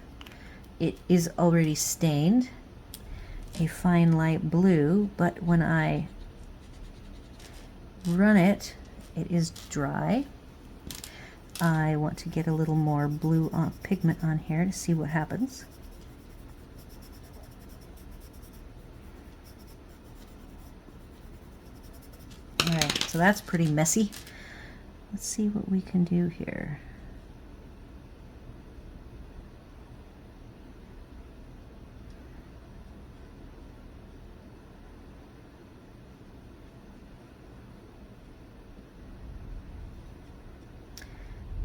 It is already stained a fine light blue, but when I run it, it is dry. I want to get a little more blue pigment on here to see what happens. Alright, so that's pretty messy. Let's see what we can do here.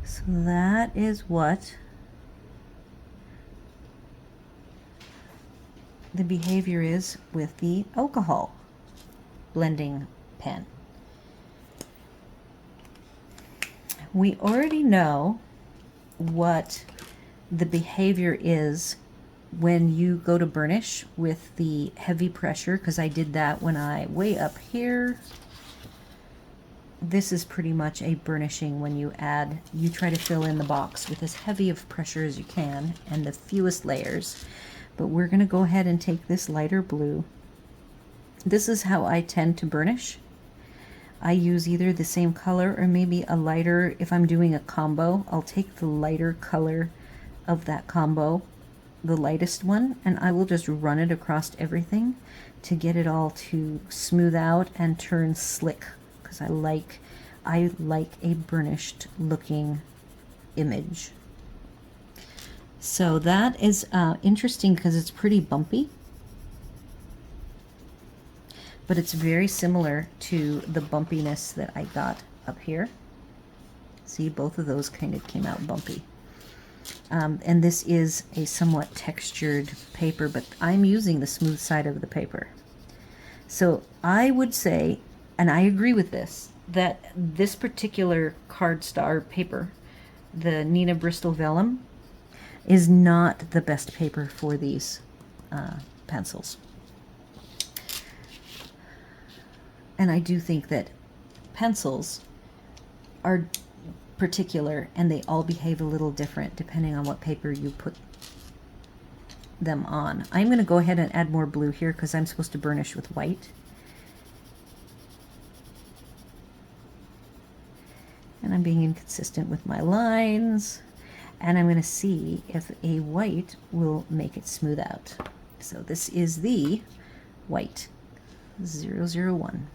So that is what the behavior is with the alcohol blending pen. We already know what the behavior is when you go to burnish with the heavy pressure, because I did that when I way up here, this is pretty much a burnishing when you try to fill in the box with as heavy of pressure as you can and the fewest layers. But we're going to go ahead and take this lighter blue. This is how I tend to burnish. I use either the same color or maybe a lighter. If I'm doing a combo, I'll take the lighter color of that combo, the lightest one, and I will just run it across everything to get it all to smooth out and turn slick, because I like a burnished looking image. So that is interesting because it's pretty bumpy, but it's very similar to the bumpiness that I got up here. See, both of those kind of came out bumpy. And this is a somewhat textured paper, but I'm using the smooth side of the paper. So I would say, and I agree with this, that this particular cardstock paper, the Nina Bristol Vellum, is not the best paper for these pencils. And I do think that pencils are particular and they all behave a little different depending on what paper you put them on. I'm going to go ahead and add more blue here because I'm supposed to burnish with white. And I'm being inconsistent with my lines. And I'm going to see if a white will make it smooth out. So this is the white 001.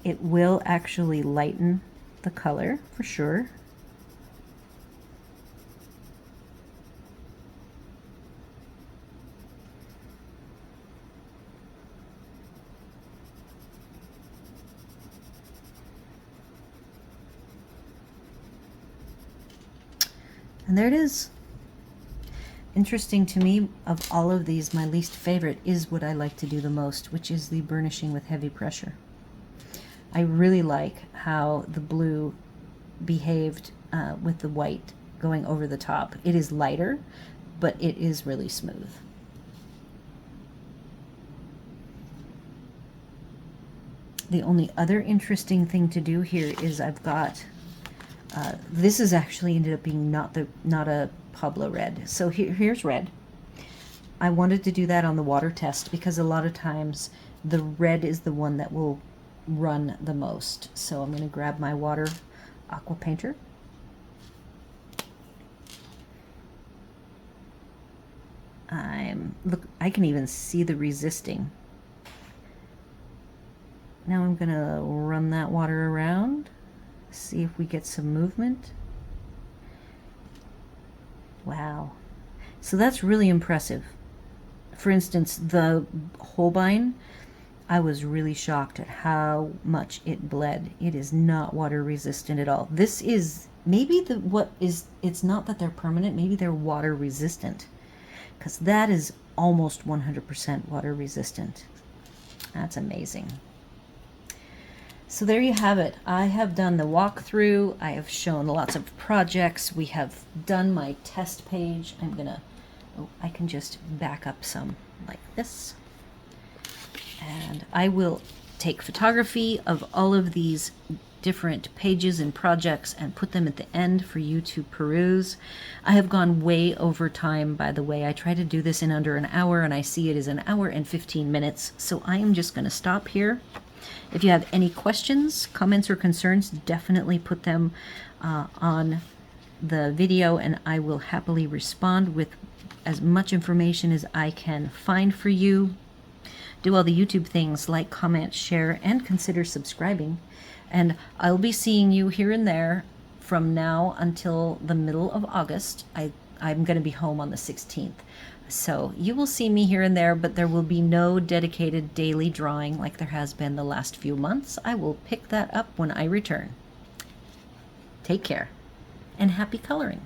It will actually lighten the color for sure. And there it is. Interesting to me, of all of these, my least favorite is what I like to do the most, which is the burnishing with heavy pressure. I really like how the blue behaved with the white going over the top. It is lighter, but it is really smooth. The only other interesting thing to do here is I've got this is actually ended up being not a Pablo red. So here's red. I wanted to do that on the water test because a lot of times the red is the one that will run the most. So I'm going to grab my water aqua painter. Look, I can even see the resisting. Now I'm going to run that water around. See if we get some movement. Wow. So that's really impressive. For instance, the Holbein, I was really shocked at how much it bled. It is not water resistant at all. This is maybe it's not that they're permanent, maybe they're water resistant, because that is almost 100% water resistant. That's amazing. So there you have it. I have done the walkthrough. I have shown lots of projects. We have done my test page. I can just back up some like this. And I will take photography of all of these different pages and projects and put them at the end for you to peruse. I have gone way over time, by the way. I try to do this in under an hour, and I see it is an hour and 15 minutes. So I am just going to stop here. If you have any questions, comments, or concerns, definitely put them on the video, and I will happily respond with as much information as I can find for you. Do all the YouTube things, like, comment, share, and consider subscribing. And I'll be seeing you here and there from now until the middle of August. I'm going to be home on the 16th. So you will see me here and there, but there will be no dedicated daily drawing like there has been the last few months. I will pick that up when I return. Take care, and happy coloring.